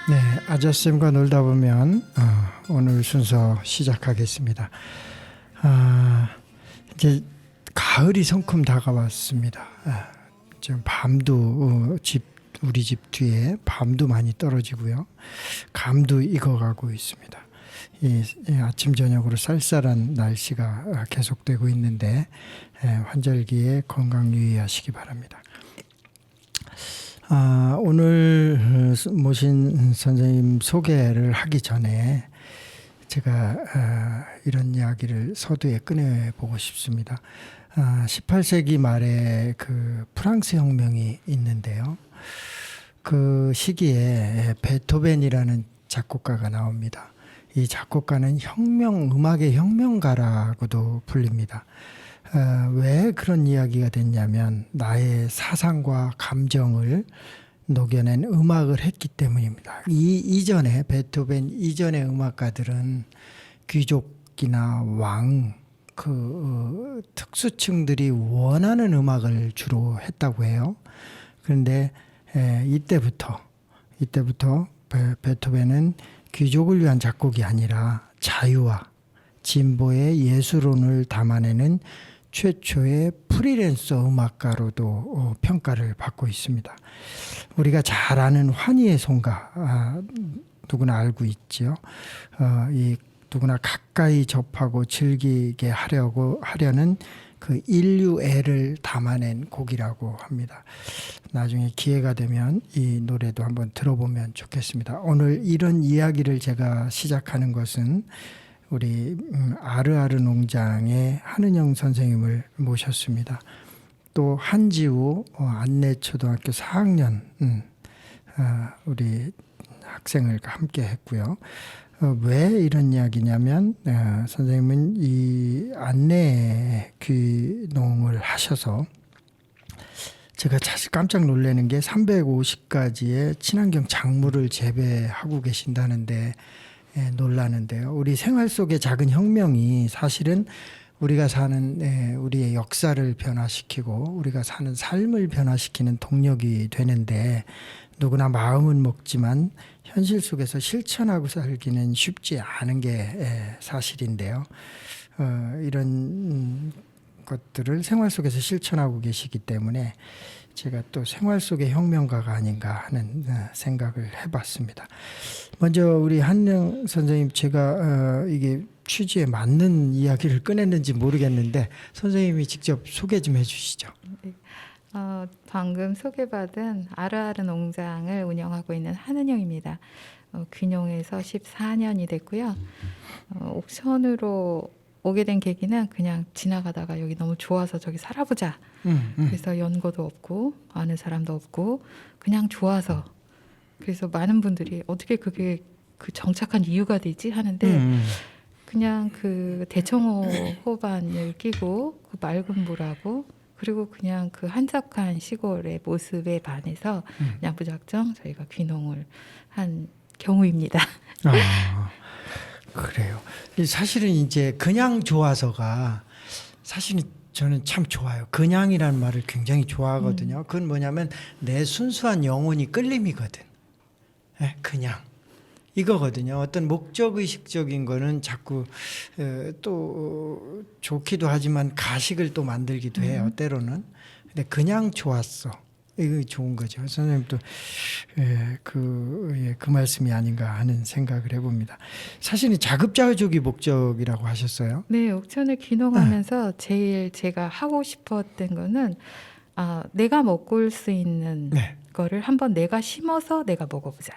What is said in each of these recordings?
네, 아저쌤과 놀다 보면 오늘 순서 시작하겠습니다. 이제 가을이 성큼 다가왔습니다. 지금 밤도 우리 집 뒤에 밤도 많이 떨어지고요. 감도 익어가고 있습니다. 이 아침 저녁으로 쌀쌀한 날씨가 계속되고 있는데 환절기에 건강 유의하시기 바랍니다. 오늘 모신 선생님 소개를 하기 전에 제가 이런 이야기를 서두에 꺼내보고 싶습니다. 18세기 말에 그 프랑스 혁명이 있는데요. 그 시기에 베토벤이라는 작곡가가 나옵니다. 이 작곡가는 음악의 혁명가라고도 불립니다. 왜 그런 이야기가 됐냐면 나의 사상과 감정을 녹여낸 음악을 했기 때문입니다. 이전에 베토벤 이전의 음악가들은 귀족이나 왕, 특수층들이 원하는 음악을 주로 했다고 해요. 그런데 이때부터 베토벤은 귀족을 위한 작곡이 아니라 자유와 진보의 예술론을 담아내는 최초의 프리랜서 음악가로도 평가를 받고 있습니다. 우리가 잘 아는 환희의 송가 누구나 알고 있지요. 누구나 가까이 접하고 즐기게 하려는 그 인류애를 담아낸 곡이라고 합니다. 나중에 기회가 되면 이 노래도 한번 들어보면 좋겠습니다. 오늘 이런 이야기를 제가 시작하는 것은 우리 아르아르 농장의 한은영 선생님을 모셨습니다. 또 한지우 안내초등학교 4학년 우리 학생을 함께 했고요. 왜 이런 이야기냐면 선생님은 이 안내 귀농을 하셔서 제가 사실 깜짝 놀라는 게 350가지의 친환경 작물을 재배하고 계신다는데 놀라는데요. 우리 생활 속의 작은 혁명이 사실은 우리가 사는 우리의 역사를 변화시키고 우리가 사는 삶을 변화시키는 동력이 되는데 누구나 마음은 먹지만 현실 속에서 실천하고 살기는 쉽지 않은 게 사실인데요. 이런 것들을 생활 속에서 실천하고 계시기 때문에 제가 또 생활 속의 혁명가가 아닌가 하는 생각을 해봤습니다. 먼저 우리 한영 선생님, 제가 이게 취지에 맞는 이야기를 꺼냈는지 모르겠는데 선생님이 직접 소개 좀 해주시죠. 네. 방금 소개받은 아르아르 농장을 운영하고 있는 한은영입니다. 귀농해서 14년이 됐고요. 옥천으로 오게 된 계기는 그냥 지나가다가 여기 너무 좋아서 저기 살아보자. 그래서 연고도 없고 아는 사람도 없고 그냥 좋아서, 그래서 많은 분들이 어떻게 그게 그 정착한 이유가 되지 하는데 그냥 그 대청호 호반을 끼고 그 맑은 물하고 그리고 그냥 그 한적한 시골의 모습에 반해서 그냥 무작정 저희가 귀농을 한 경우입니다. 그래요. 사실은 이제 그냥 좋아서가 사실은 저는 참 좋아요. 그냥이라는 말을 굉장히 좋아하거든요. 그건 뭐냐면 내 순수한 영혼이 끌림이거든. 그냥 이거거든요. 어떤 목적의식적인 거는 자꾸 또 좋기도 하지만 가식을 또 만들기도 해요. 때로는. 근데 그냥 좋았어. 이거 좋은 거죠. 선생님도 그 말씀이 아닌가 하는 생각을 해봅니다. 사실은 자급자족이 목적이라고 하셨어요. 네, 옥천을 귀농하면서 제일 제가 하고 싶었던 거는 내가 먹을 수 있는 거를 한번 내가 심어서 내가 먹어보자.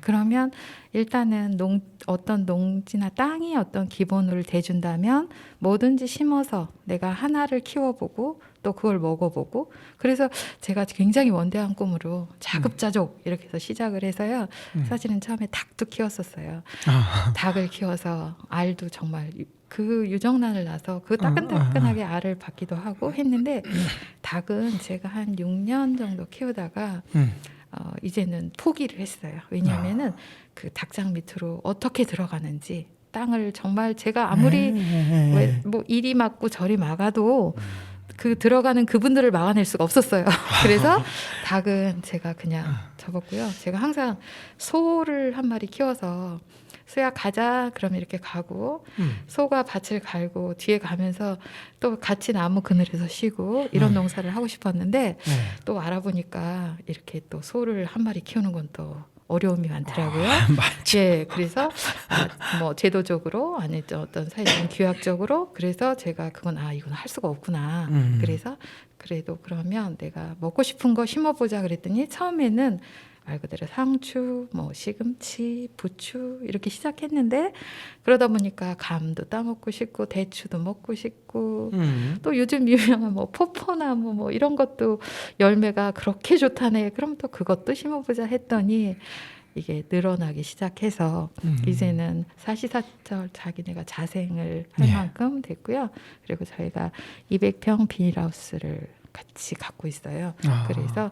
그러면 일단은 어떤 농지나 땅이 어떤 기본을 대준다면 뭐든지 심어서 내가 하나를 키워보고 또 그걸 먹어보고, 그래서 제가 굉장히 원대한 꿈으로 자급자족 이렇게 해서 시작을 해서요. 사실은 처음에 닭도 키웠었어요. 닭을 키워서 알도 정말 그 유정란을 낳아서 그 따끈따끈하게 알을 받기도 하고 했는데 닭은 제가 한 6년 정도 키우다가 이제는 포기를 했어요. 왜냐하면은 그 닭장 밑으로 어떻게 들어가는지 땅을 정말 제가 아무리 뭐 이리 막고 저리 막아도 그 들어가는 그분들을 막아낼 수가 없었어요. 그래서 닭은 제가 그냥 접었고요. 제가 항상 소를 한 마리 키워서 소야 가자 그러면 이렇게 가고 소가 밭을 갈고 뒤에 가면서 또 같이 나무 그늘에서 쉬고 이런 농사를 하고 싶었는데 네. 또 알아보니까 이렇게 또 소를 한 마리 키우는 건 또 어려움이 많더라고요. 맞죠. 예, 그래서 뭐 제도적으로 아니 어떤 사회적인 규약적으로 그래서 제가 그건 이건 할 수가 없구나. 그래서 그래도 그러면 내가 먹고 싶은 거 심어보자 그랬더니 처음에는 말 그대로 상추, 뭐 시금치, 부추 이렇게 시작했는데 그러다 보니까 감도 따먹고 싶고 대추도 먹고 싶고 또 요즘 유명한 뭐 포포나무 뭐 이런 것도 열매가 그렇게 좋다네. 그럼 또 그것도 심어보자 했더니 이게 늘어나기 시작해서 이제는 사시사철 자기네가 자생을 할 예. 만큼 됐고요. 그리고 저희가 200평 비닐하우스를 같이 갖고 있어요. 그래서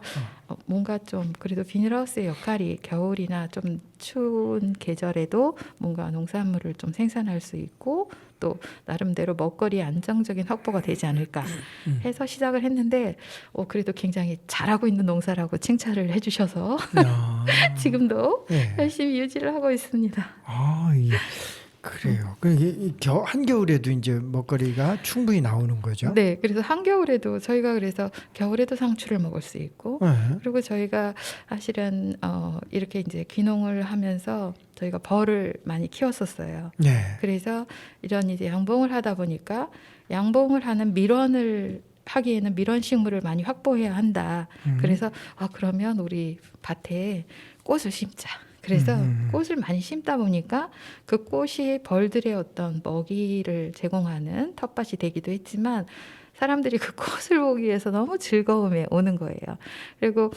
뭔가 좀 그래도 비닐하우스의 역할이 겨울이나 좀 추운 계절에도 뭔가 농산물을 좀 생산할 수 있고 또 나름대로 먹거리 안정적인 확보가 되지 않을까 해서 시작을 했는데 그래도 굉장히 잘하고 있는 농사라고 칭찬을 해주셔서 지금도 예. 열심히 유지를 하고 있습니다. 예. 그래요. 한겨울에도 이제 먹거리가 충분히 나오는 거죠. 네, 그래서 한겨울에도 저희가 그래서 겨울에도 상추를 먹을 수 있고 네. 그리고 저희가 사실은 이렇게 이제 귀농을 하면서 저희가 벌을 많이 키웠었어요. 네. 그래서 이런 이제 양봉을 하다 보니까 양봉을 하는 밀원을 하기에는 밀원 식물을 많이 확보해야 한다. 그래서 그러면 우리 밭에 꽃을 심자. 그래서 꽃을 많이 심다 보니까 그 꽃이 벌들의 어떤 먹이를 제공하는 텃밭이 되기도 했지만 사람들이 그 꽃을 보기 위해서 너무 즐거움에 오는 거예요. 그리고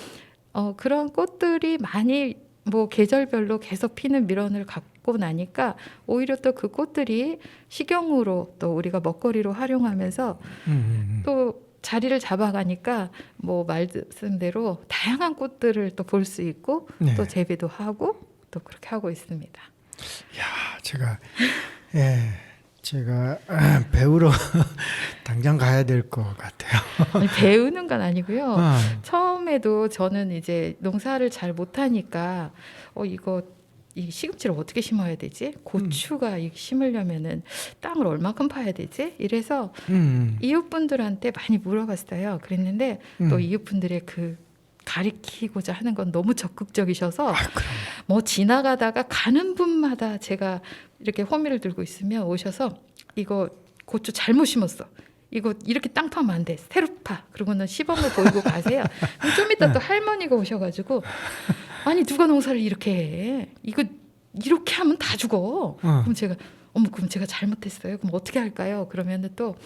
그런 꽃들이 많이 뭐 계절별로 계속 피는 밀원을 갖고 나니까 오히려 또 그 꽃들이 식용으로 또 우리가 먹거리로 활용하면서 또 자리를 잡아가니까 뭐 말씀대로 다양한 꽃들을 또 볼 수 있고 네. 또 재배도 하고 또 그렇게 하고 있습니다. 제가 배우러 당장 가야 될 것 같아요. 아니, 배우는 건 아니고요. 처음에도 저는 이제 농사를 잘 못하니까 이 시금치를 어떻게 심어야 되지? 고추가 심으려면은 땅을 얼마큼 파야 되지? 이래서 이웃분들한테 많이 물어봤어요. 그랬는데 또 이웃분들의 그 가리키고자 하는 건 너무 적극적이셔서 뭐 지나가다가 가는 분마다 제가 이렇게 호미를 들고 있으면 오셔서 이거 고추 잘못 심었어. 이거 이렇게 땅 파면 안 돼. 새로 파. 그러고는 시범을 보이고 가세요. 좀 이따 또 할머니가 오셔가지고 아니 누가 농사를 이렇게 해. 이거 이렇게 하면 다 죽어. 그럼 제가 그럼 제가 잘못했어요. 그럼 어떻게 할까요? 그러면은 또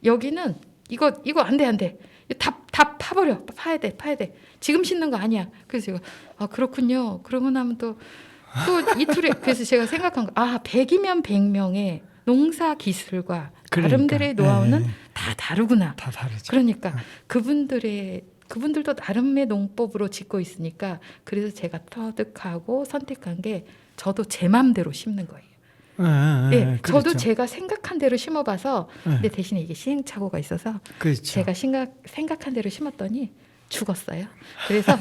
여기는 이거 안 돼. 다 파버려. 파야 돼. 지금 심는 거 아니야. 그래서 제가 그렇군요. 그러고 나면 또 이틀에 그래서 제가 생각한 거 100이면 100명의 농사 기술과 나름대로의 노하우는 다 다르구나. 다 다르죠. 그러니까 그분들도 나름의 농법으로 짓고 있으니까 그래서 제가 터득하고 선택한 게 저도 제 맘대로 심는 거예요. 네, 그렇죠. 저도 제가 생각한 대로 심어봐서 근데 대신에 이게 시행착오가 있어서 그렇죠. 제가 생각한 대로 심었더니 죽었어요. 그래서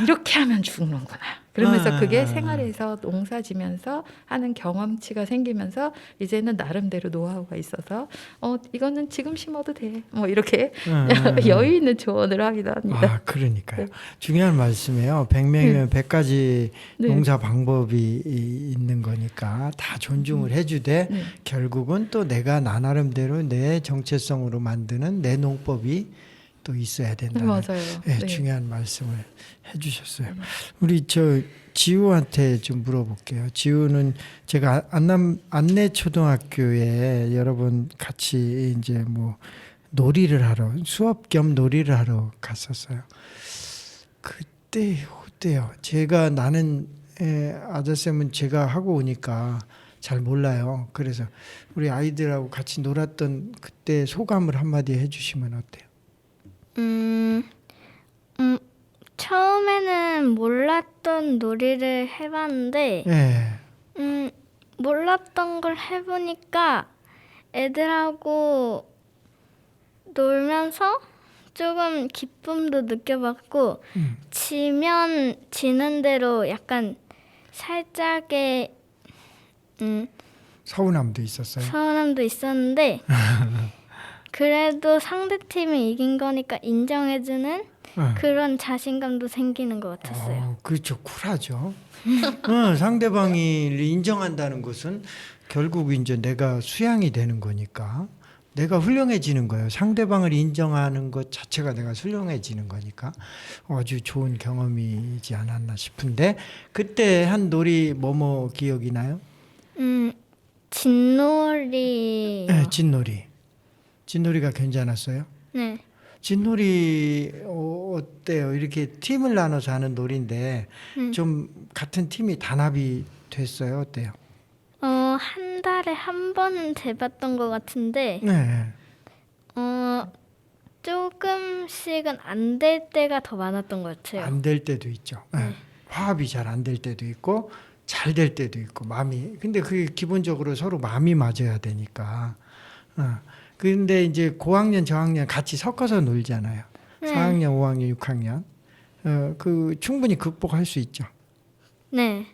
이렇게 하면 죽는구나. 그러면서 그게 생활에서 농사 지면서 하는 경험치가 생기면서 이제는 나름대로 노하우가 있어서 이거는 지금 심어도 돼. 뭐 이렇게 여유 있는 조언을 하기도 합니다. 그러니까요. 네. 중요한 말씀이에요. 100명이면 100가지 네. 농사 방법이 있는 거니까 다 존중을 해주되 네. 결국은 또 내가 나 나름대로 내 정체성으로 만드는 내 농법이 또 있어야 된다는 맞아요. 네. 중요한 말씀을 해주셨어요. 우리 지우한테 좀 물어볼게요. 지우는 제가 안내 초등학교에 여러 번 같이 이제 뭐 놀이를 하러 수업 겸 놀이를 하러 갔었어요. 그때 어때요? 나는 아자쌤은 제가 하고 오니까 잘 몰라요. 그래서 우리 아이들하고 같이 놀았던 그때 소감을 한마디 해주시면 어때요? 처음에는 몰랐던 놀이를 해봤는데, 몰랐던 걸 해보니까 애들하고 놀면서 조금 기쁨도 느껴봤고 지면 지는 대로 약간 살짝의 서운함도 있었어요. 서운함도 있었는데 그래도 상대팀이 이긴 거니까 인정해주는 그런 자신감도 생기는 것 같았어요. 그렇죠. 쿨하죠. 상대방이 인정한다는 것은 결국 이제 내가 수양이 되는 거니까 내가 훌륭해지는 거예요. 상대방을 인정하는 것 자체가 내가 훌륭해지는 거니까 아주 좋은 경험이지 않았나 싶은데 그때 한 놀이 뭐뭐 기억이 나요? 진놀이. 네, 진놀이. 진놀이가 괜찮았어요? 네. 진놀이 어때요? 이렇게 팀을 나눠서 하는 놀이인데 좀 같은 팀이 단합이 됐어요? 어때요? 한 달에 한 번은 재봤던 것 같은데 네. 조금씩은 안 될 때가 더 많았던 것 같아요. 안 될 때도 있죠. 화합이 잘 안 될 때도 있고 잘 될 때도 있고 마음이 근데 그게 기본적으로 서로 마음이 맞아야 되니까. 근데 이제 고학년 저학년 같이 섞어서 놀잖아요. 4학년, 5학년, 6학년. 그 충분히 극복할 수 있죠. 네.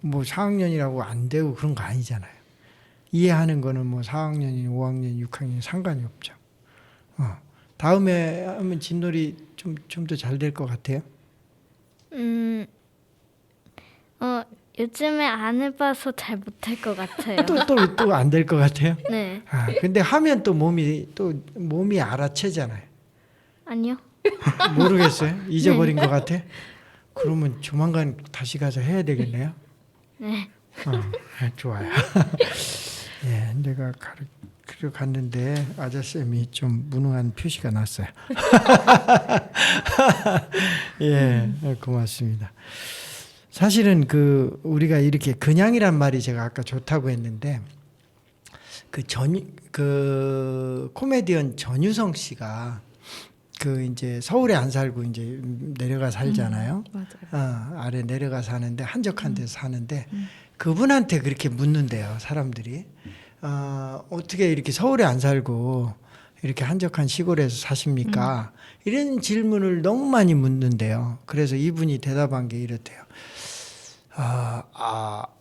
뭐 4학년이라고 안 되고 그런 거 아니잖아요. 이해하는 거는 뭐 4학년이 5학년, 6학년 상관이 없죠. 다음에 하면 진놀이 좀 더 잘 될 것 같아요. 요즘에 안 해봐서 잘 못할 것 같아요. 또 안 될 것 같아요. 네. 근데 하면 또 몸이 알아채잖아요. 아니요. 모르겠어요. 잊어버린 것 같아. 그러면 조만간 다시 가서 해야 되겠네요. 네. 좋아요. 예, 내가 가르쳐 갔는데 아자쌤이 좀 무능한 표시가 났어요. 예, 고맙습니다. 사실은 우리가 이렇게 그냥이란 말이 제가 아까 좋다고 했는데 그 코미디언 전유성 씨가 이제 서울에 안 살고 이제 내려가 살잖아요. 맞아요. 아래 내려가 사는데 한적한 데서 사는데 그분한테 그렇게 묻는데요, 사람들이. 어떻게 이렇게 서울에 안 살고 이렇게 한적한 시골에서 사십니까? 이런 질문을 너무 많이 묻는데요. 그래서 이분이 대답한 게 이렇대요.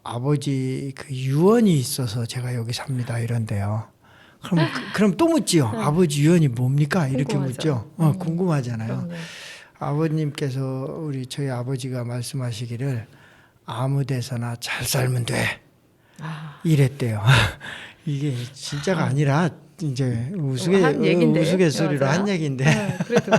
아버지 그 유언이 있어서 제가 여기 삽니다. 이런데요. 그럼 또 묻지요. 아버지 유언이 뭡니까? 이렇게 궁금하죠. 묻죠. 궁금하잖아요. 그럼요. 아버님께서 저희 아버지가 말씀하시기를 아무 데서나 잘 살면 돼. 이랬대요. 이게 진짜가 아니라 이제 한 얘긴데. 우스갯소리로 맞아요? 한 얘기인데 네, 그래도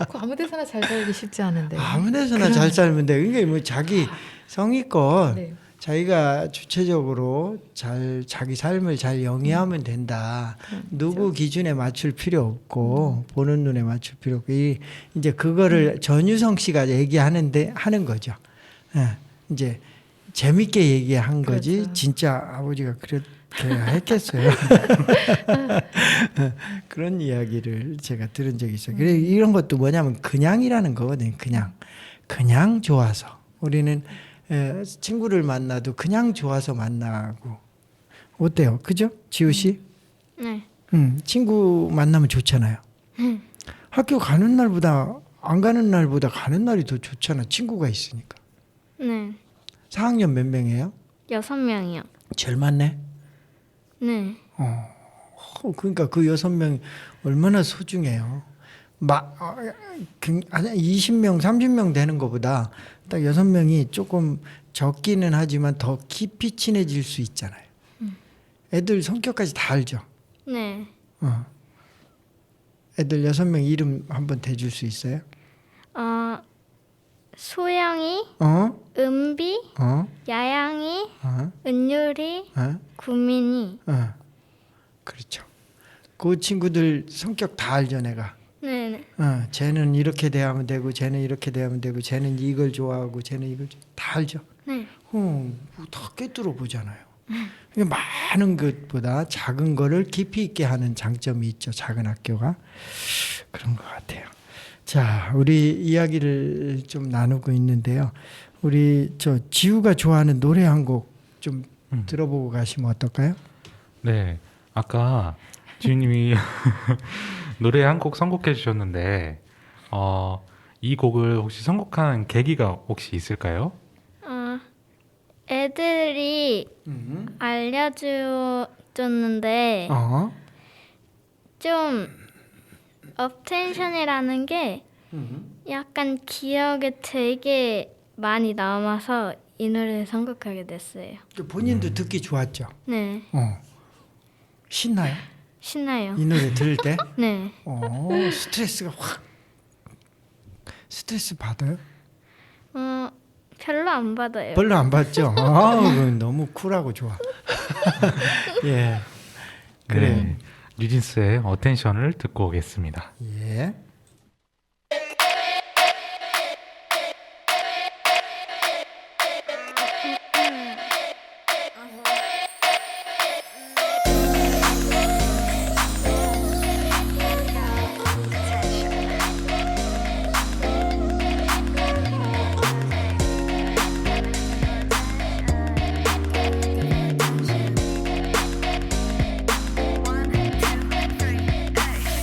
그 아무 데서나 잘 살기 쉽지 않은데. 아무 데서나 잘 살면 돼. 그게 뭐 자기 성의껏 네. 자기가 주체적으로 자기 삶을 잘 영위하면 된다. 누구 기준에 맞출 필요 없고 보는 눈에 맞출 필요 없고 이제 그거를 전유성 씨가 하는 거죠. 이제 재밌게 얘기한 거지. 그렇죠. 진짜 아버지가 그렇게 했겠어요. 그런 이야기를 제가 들은 적이 있어요. 그래 이런 것도 뭐냐면 그냥이라는 거거든요. 그냥 좋아서 우리는 친구를 만나도 그냥 좋아서 만나고 어때요? 그죠? 지우 씨? 네. 친구 만나면 좋잖아요. 학교 가는 날보다 안 가는 날보다 가는 날이 더 좋잖아. 친구가 있으니까. 네. 4학년 몇 명이에요? 6명이요. 제일 많네. 네. 그러니까 그 6명 얼마나 소중해요. 20명, 30명 되는 것보다 딱 6명이 조금 적기는 하지만 더 깊이 친해질 수 있잖아요. 애들 성격까지 다 알죠. 네. 애들 6명 이름 한번 대줄 수 있어요? 소영이, 은비, 야양이, 은유리, 구민이. 그렇죠. 그 친구들 성격 다 알죠, 내가. 네. 쟤는 이렇게 대하면 되고, 쟤는 이렇게 대하면 되고, 쟤는 이걸 좋아하고, 쟤는 이걸 다 알죠. 네. 다 꿰뚫어 보잖아요. 많은 것보다 작은 거를 깊이 있게 하는 장점이 있죠. 작은 학교가 그런 것 같아요. 자, 우리 이야기를 좀 나누고 있는데요. 우리 지우가 좋아하는 노래 한 곡 좀 들어보고 가시면 어떨까요? 네, 아까 지우님이 노래 한 곡 선곡해 주셨는데 이 곡을 혹시 선곡한 계기가 혹시 있을까요? 애들이 알려줬는데 좀 업텐션이라는 게 약간 기억에 되게 많이 남아서 이 노래를 선곡하게 됐어요. 본인도 듣기 좋았죠? 네, 신나요? 신나요. 이 노래 들을 때? 네, 스트레스가 확 스트레스 받아요? 별로 안 받아요. 별로 안 받죠? 그건 너무 쿨하고 좋아. 예. 그래. 네. 뉴진스의 어텐션을 듣고 오겠습니다. 예.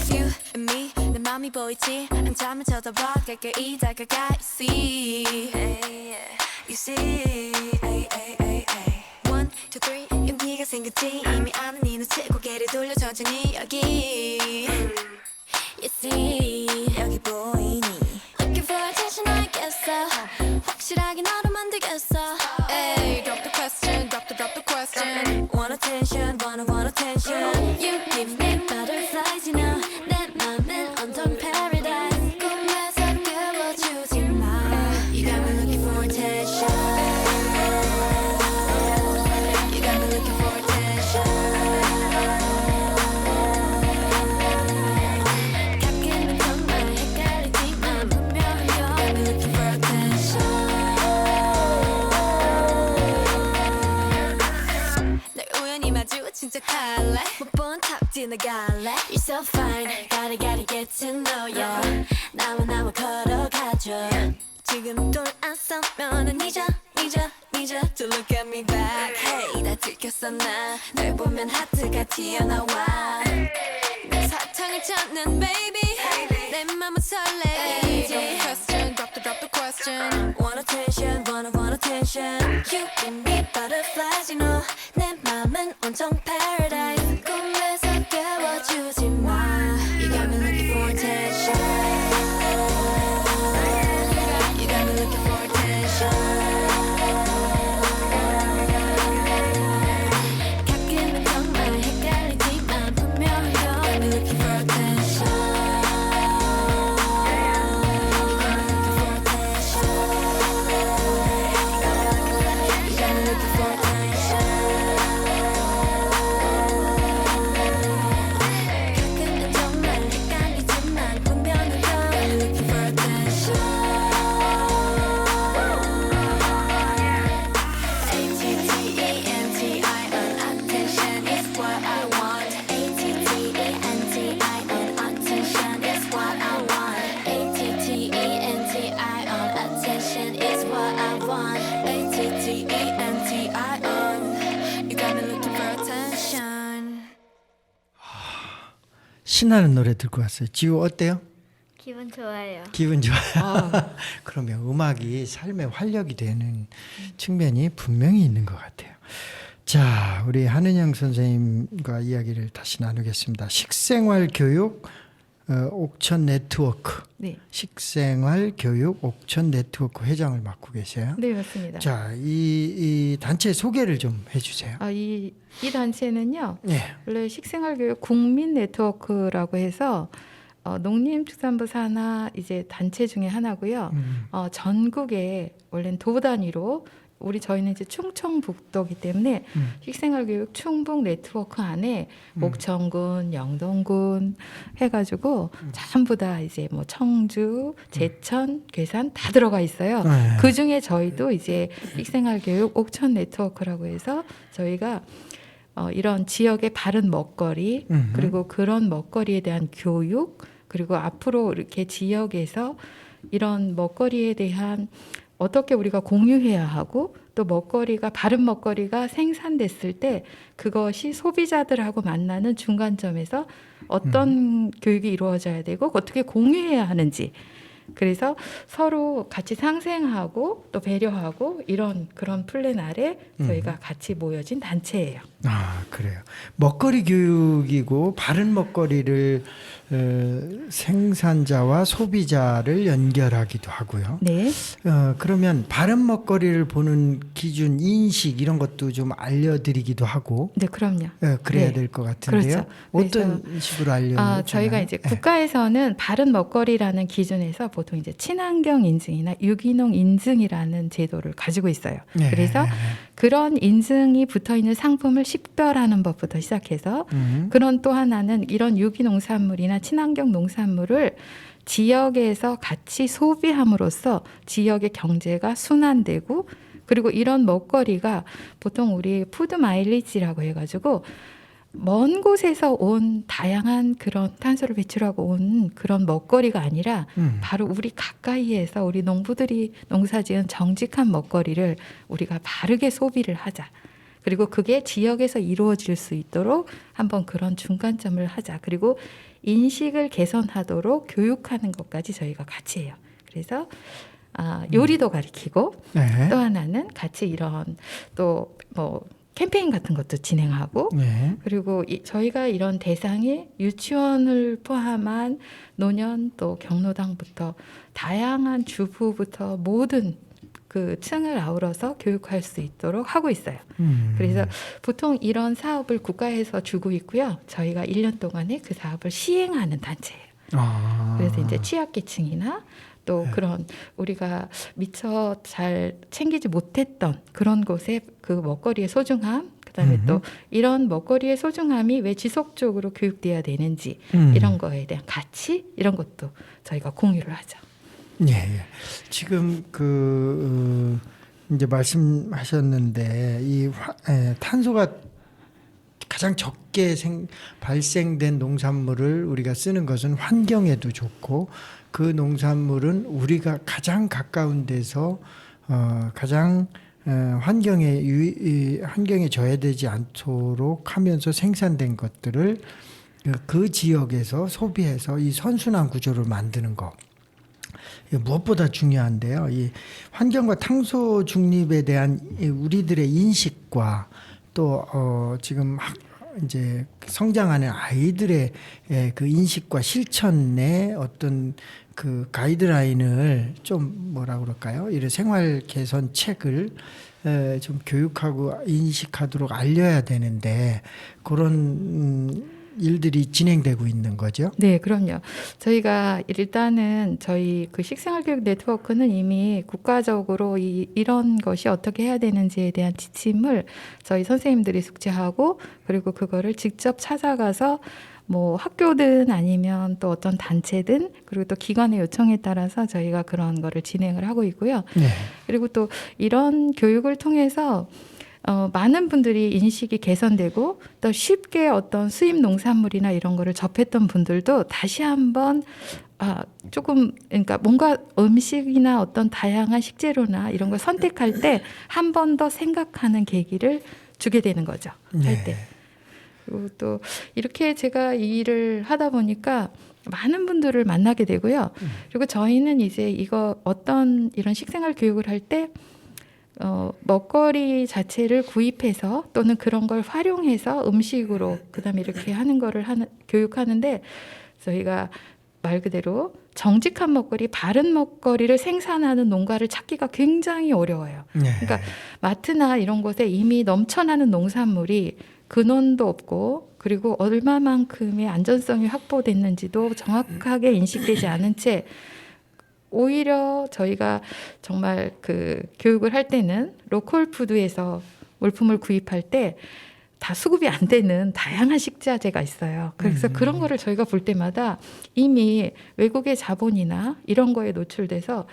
You and me 내 맘이 보이지 한참을 쳐다봐 가까이 다가가 You see One, two, three 용기가 생겼지 이미 아는 이 눈치 고개를 돌려 천천히 여기 You see 여기 보이니 Looking for attention 알겠어 확실하게 너로 만들겠어 Hey, drop the question, drop the question Want attention, want attention You give me butterflies, you know 내 맘은 온통 paradise 꿈에서 깨워주지 마 You got me looking for attention You got me looking for attention 가끔은 정말 헷갈리지만 분명히 You got me looking for attention 날 우연히 마주친 척할래 못 본 탑 지나갈래 You're so fine gotta get to know ya 나와 걸어가줘 지금 돌아서면은 잊어 To look at me back Hey 다 들켰어 나널 보면 하트가 튀어나와 내 사탕을 찾는 baby 내 맘은 설레 Drop the question Want attention want attention You give me butterflies you know 내 맘은 온통 paradise 꿈에서 깨워주지 마 You got me looking for attention You got me looking for attention 가끔은 정말 헷갈리지만 분명히 You got me looking for attention You got me looking for attention You got me looking for attention 가끔은 정말 헷갈리지만 분명히 You got me looking for attention A-T-T-E-N-T-I-O-N Attention is what I want A-T-T-E-N-T-I-O-N Attention is what I want A-T-T-E-N-T-I-O-N Attention is what I want A-T-T-E-N-T-I-O-N You got me looking for attention 신나는 노래 듣고 왔어요. 지우 어때요? 기분 좋아요. 기분 좋아요. 그러면 음악이 삶의 활력이 되는 측면이 분명히 있는 것 같아요. 자, 우리 한은영 선생님과 이야기를 다시 나누겠습니다. 식생활 교육 옥천 네트워크. 네, 식생활 교육 옥천 네트워크 회장을 맡고 계세요. 네 맞습니다. 자, 이 단체 소개를 좀 해주세요. 이 단체는요. 예. 원래 식생활교육 국민 네트워크라고 해서 농림축산부 산하 이제 단체 중에 하나고요. 전국에 원래는 도 단위로 저희는 이제 충청북도이기 때문에 식생활교육 충북 네트워크 안에 옥천군, 영동군 해가지고 전부 다 이제 뭐 청주, 제천, 괴산 다 들어가 있어요. 네. 그 중에 저희도 이제 식생활교육 옥천 네트워크라고 해서 저희가 이런 지역의 바른 먹거리 그리고 그런 먹거리에 대한 교육 그리고 앞으로 이렇게 지역에서 이런 먹거리에 대한 어떻게 우리가 공유해야 하고 또 먹거리가 바른 먹거리가 생산됐을 때 그것이 소비자들하고 만나는 중간점에서 어떤 교육이 이루어져야 되고 어떻게 공유해야 하는지 그래서 서로 같이 상생하고 또 배려하고 이런 그런 플랜 아래 저희가 같이 모여진 단체예요. 아, 그래요. 먹거리 교육이고 바른 먹거리를 생산자와 소비자를 연결하기도 하고요. 네. 그러면 바른 먹거리를 보는 기준, 인식 이런 것도 좀 알려드리기도 하고 네, 그럼요. 그래야 네. 될 것 같은데요. 그렇죠. 어떤 식으로 알려주나요? 저희가 이제 네. 국가에서는 바른 먹거리라는 기준에서 보통 이제 친환경 인증이나 유기농 인증이라는 제도를 가지고 있어요. 네. 그래서 그런 인증이 붙어 있는 상품을 식별하는 법부터 시작해서 그런 또 하나는 이런 유기농산물이나 친환경 농산물을 지역에서 같이 소비함으로써 지역의 경제가 순환되고 그리고 이런 먹거리가 보통 우리 푸드 마일리지라고 해가지고 먼 곳에서 온 다양한 그런 탄소를 배출하고 온 그런 먹거리가 아니라 바로 우리 가까이에서 우리 농부들이 농사지은 정직한 먹거리를 우리가 바르게 소비를 하자. 그리고 그게 지역에서 이루어질 수 있도록 한번 그런 중간점을 하자. 그리고 인식을 개선하도록 교육하는 것까지 저희가 같이 해요. 그래서 요리도 가르치고 네. 또 하나는 같이 이런 또 뭐 캠페인 같은 것도 진행하고 네. 그리고 저희가 이런 대상이 유치원을 포함한 노년 또 경로당부터 다양한 주부부터 모든 그 층을 아우러서 교육할 수 있도록 하고 있어요. 그래서 보통 이런 사업을 국가에서 주고 있고요. 저희가 1년 동안에 그 사업을 시행하는 단체예요. 그래서 이제 취약계층이나 또 그런 우리가 미처 잘 챙기지 못했던 그런 곳에 그 먹거리의 소중함, 그다음에 또 이런 먹거리의 소중함이 왜 지속적으로 교육돼야 되는지 이런 거에 대한 가치 이런 것도 저희가 공유를 하죠. 예, 예. 지금 이제 말씀하셨는데 이 탄소가 가장 적게 발생된 농산물을 우리가 쓰는 것은 환경에도 좋고 그 농산물은 우리가 가장 가까운 데서 가장 환경에 저해되지 않도록 하면서 생산된 것들을 그 지역에서 소비해서 이 선순환 구조를 만드는 것. 무엇보다 중요한데요. 이 환경과 탄소 중립에 대한 우리들의 인식과 또 지금 이제 성장하는 아이들의 그 인식과 실천의 어떤 그 가이드라인을 좀 뭐라 그럴까요? 이런 생활 개선 책을 좀 교육하고 인식하도록 알려야 되는데 그런 일들이 진행되고 있는 거죠. 네, 그럼요. 저희가 일단은 저희 그 식생활교육 네트워크는 이미 국가적으로 이런 것이 어떻게 해야 되는지에 대한 지침을 저희 선생님들이 숙지하고 그리고 그거를 직접 찾아가서 뭐 학교든 아니면 또 어떤 단체든 그리고 또 기관의 요청에 따라서 저희가 그런 거를 진행을 하고 있고요. 네. 그리고 또 이런 교육을 통해서 많은 분들이 인식이 개선되고 또 쉽게 어떤 수입 농산물이나 이런 거를 접했던 분들도 다시 한번 조금 그러니까 뭔가 음식이나 어떤 다양한 식재료나 이런 걸 선택할 때 한 번 더 생각하는 계기를 주게 되는 거죠. 할 때. 그리고 또 이렇게 제가 이 일을 하다 보니까 많은 분들을 만나게 되고요. 그리고 저희는 이제 이거 어떤 이런 식생활 교육을 할 때 먹거리 자체를 구입해서 또는 그런 걸 활용해서 음식으로 그다음에 이렇게 하는 거를 교육하는데 저희가 말 그대로 정직한 먹거리, 바른 먹거리를 생산하는 농가를 찾기가 굉장히 어려워요. 네. 그러니까 마트나 이런 곳에 이미 넘쳐나는 농산물이 근원도 없고 그리고 얼마만큼의 안전성이 확보됐는지도 정확하게 인식되지 않은 채 오히려 저희가 정말 그 교육을 할 때는 로컬 푸드에서 물품을 구입할 때 다 수급이 안 되는 다양한 식자재가 있어요. 그래서 그런 거를 저희가 볼 때마다 이미 외국의 자본이나 이런 거에 노출돼서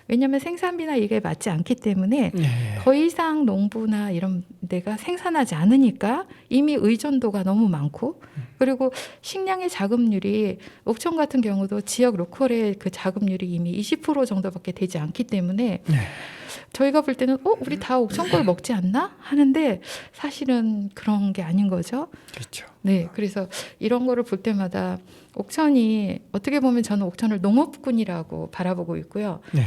왜냐하면 생산비나 이게 맞지 않기 때문에 네. 더 이상 농부나 이런 데가 생산하지 않으니까 이미 의존도가 너무 많고 그리고 식량의 자급률이 옥천 같은 경우도 지역 로컬의 그 자급률이 이미 20% 정도밖에 되지 않기 때문에 네. 저희가 볼 때는 우리 다 옥천 걸 먹지 않나 하는데 사실은 그런 게 아닌 거죠. 그렇죠. 네, 그래서 이런 거를 볼 때마다 옥천이 어떻게 보면 저는 옥천을 농업군이라고 바라보고 있고요. 네.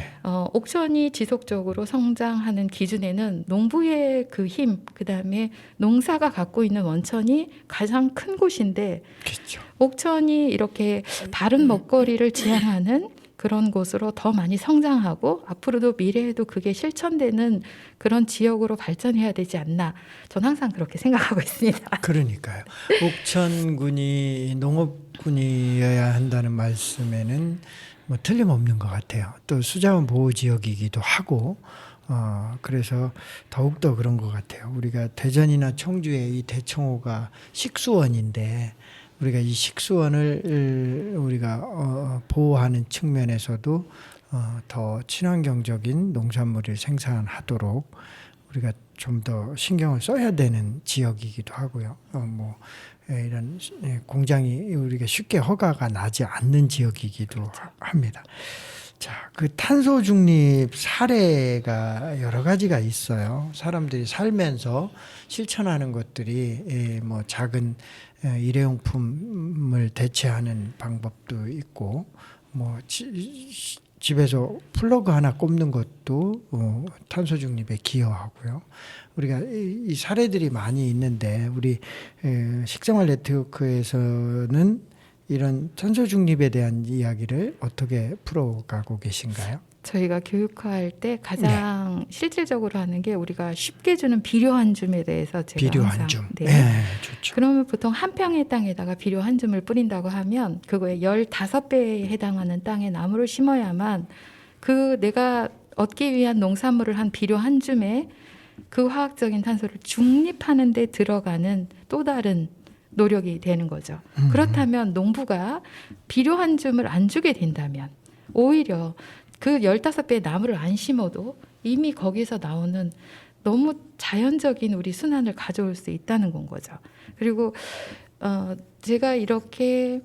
옥천이 지속적으로 성장하는 기준에는 농부의 그 힘, 그다음에 농사가 갖고 있는 원천이 가장 큰 곳인데 그렇죠. 옥천이 이렇게 바른 먹거리를 지향하는 그런 곳으로 더 많이 성장하고 앞으로도 미래에도 그게 실천되는 그런 지역으로 발전해야 되지 않나. 저는 항상 그렇게 생각하고 있습니다. 그러니까요. 옥천군이 농업군이어야 한다는 말씀에는 뭐 틀림없는 것 같아요. 또 수자원 보호 지역이기도 하고 그래서 더욱더 그런 것 같아요. 우리가 대전이나 청주의 이 대청호가 식수원인데 우리가 이 식수원을 우리가 보호하는 측면에서도 더 친환경적인 농산물을 생산하도록 우리가 좀 더 신경을 써야 되는 지역이기도 하고요. 이런 공장이 우리가 쉽게 허가가 나지 않는 지역이기도 합니다. 자, 그 탄소 중립 사례가 여러 가지가 있어요. 사람들이 살면서 실천하는 것들이 뭐 작은 일회용품을 대체하는 방법도 있고, 뭐 집에서 플러그 하나 꼽는 것도 탄소 중립에 기여하고요. 우리가 이 사례들이 많이 있는데 우리 식생활 네트워크에서는 이런 탄소 중립에 대한 이야기를 어떻게 풀어가고 계신가요? 저희가 교육할 때 가장 실질적으로 하는 게 우리가 쉽게 주는 비료 한 줌에 대해서 제가 비료 항상, 한 줌. 네. 좋죠. 그러면 보통 한 평의 땅에다가 비료 한 줌을 뿌린다고 하면 그거에 15배에 해당하는 땅에 나무를 심어야만 그 내가 얻기 위한 농산물을 한 비료 한 줌에 그 화학적인 탄소를 중립하는 데 들어가는 또 다른 노력이 되는 거죠. 그렇다면 농부가 비료 한 줌을 안 주게 된다면 오히려 그 15배의 나무를 안 심어도 이미 거기서 나오는 너무 자연적인 우리 순환을 가져올 수 있다는 건 거죠. 그리고 제가 이렇게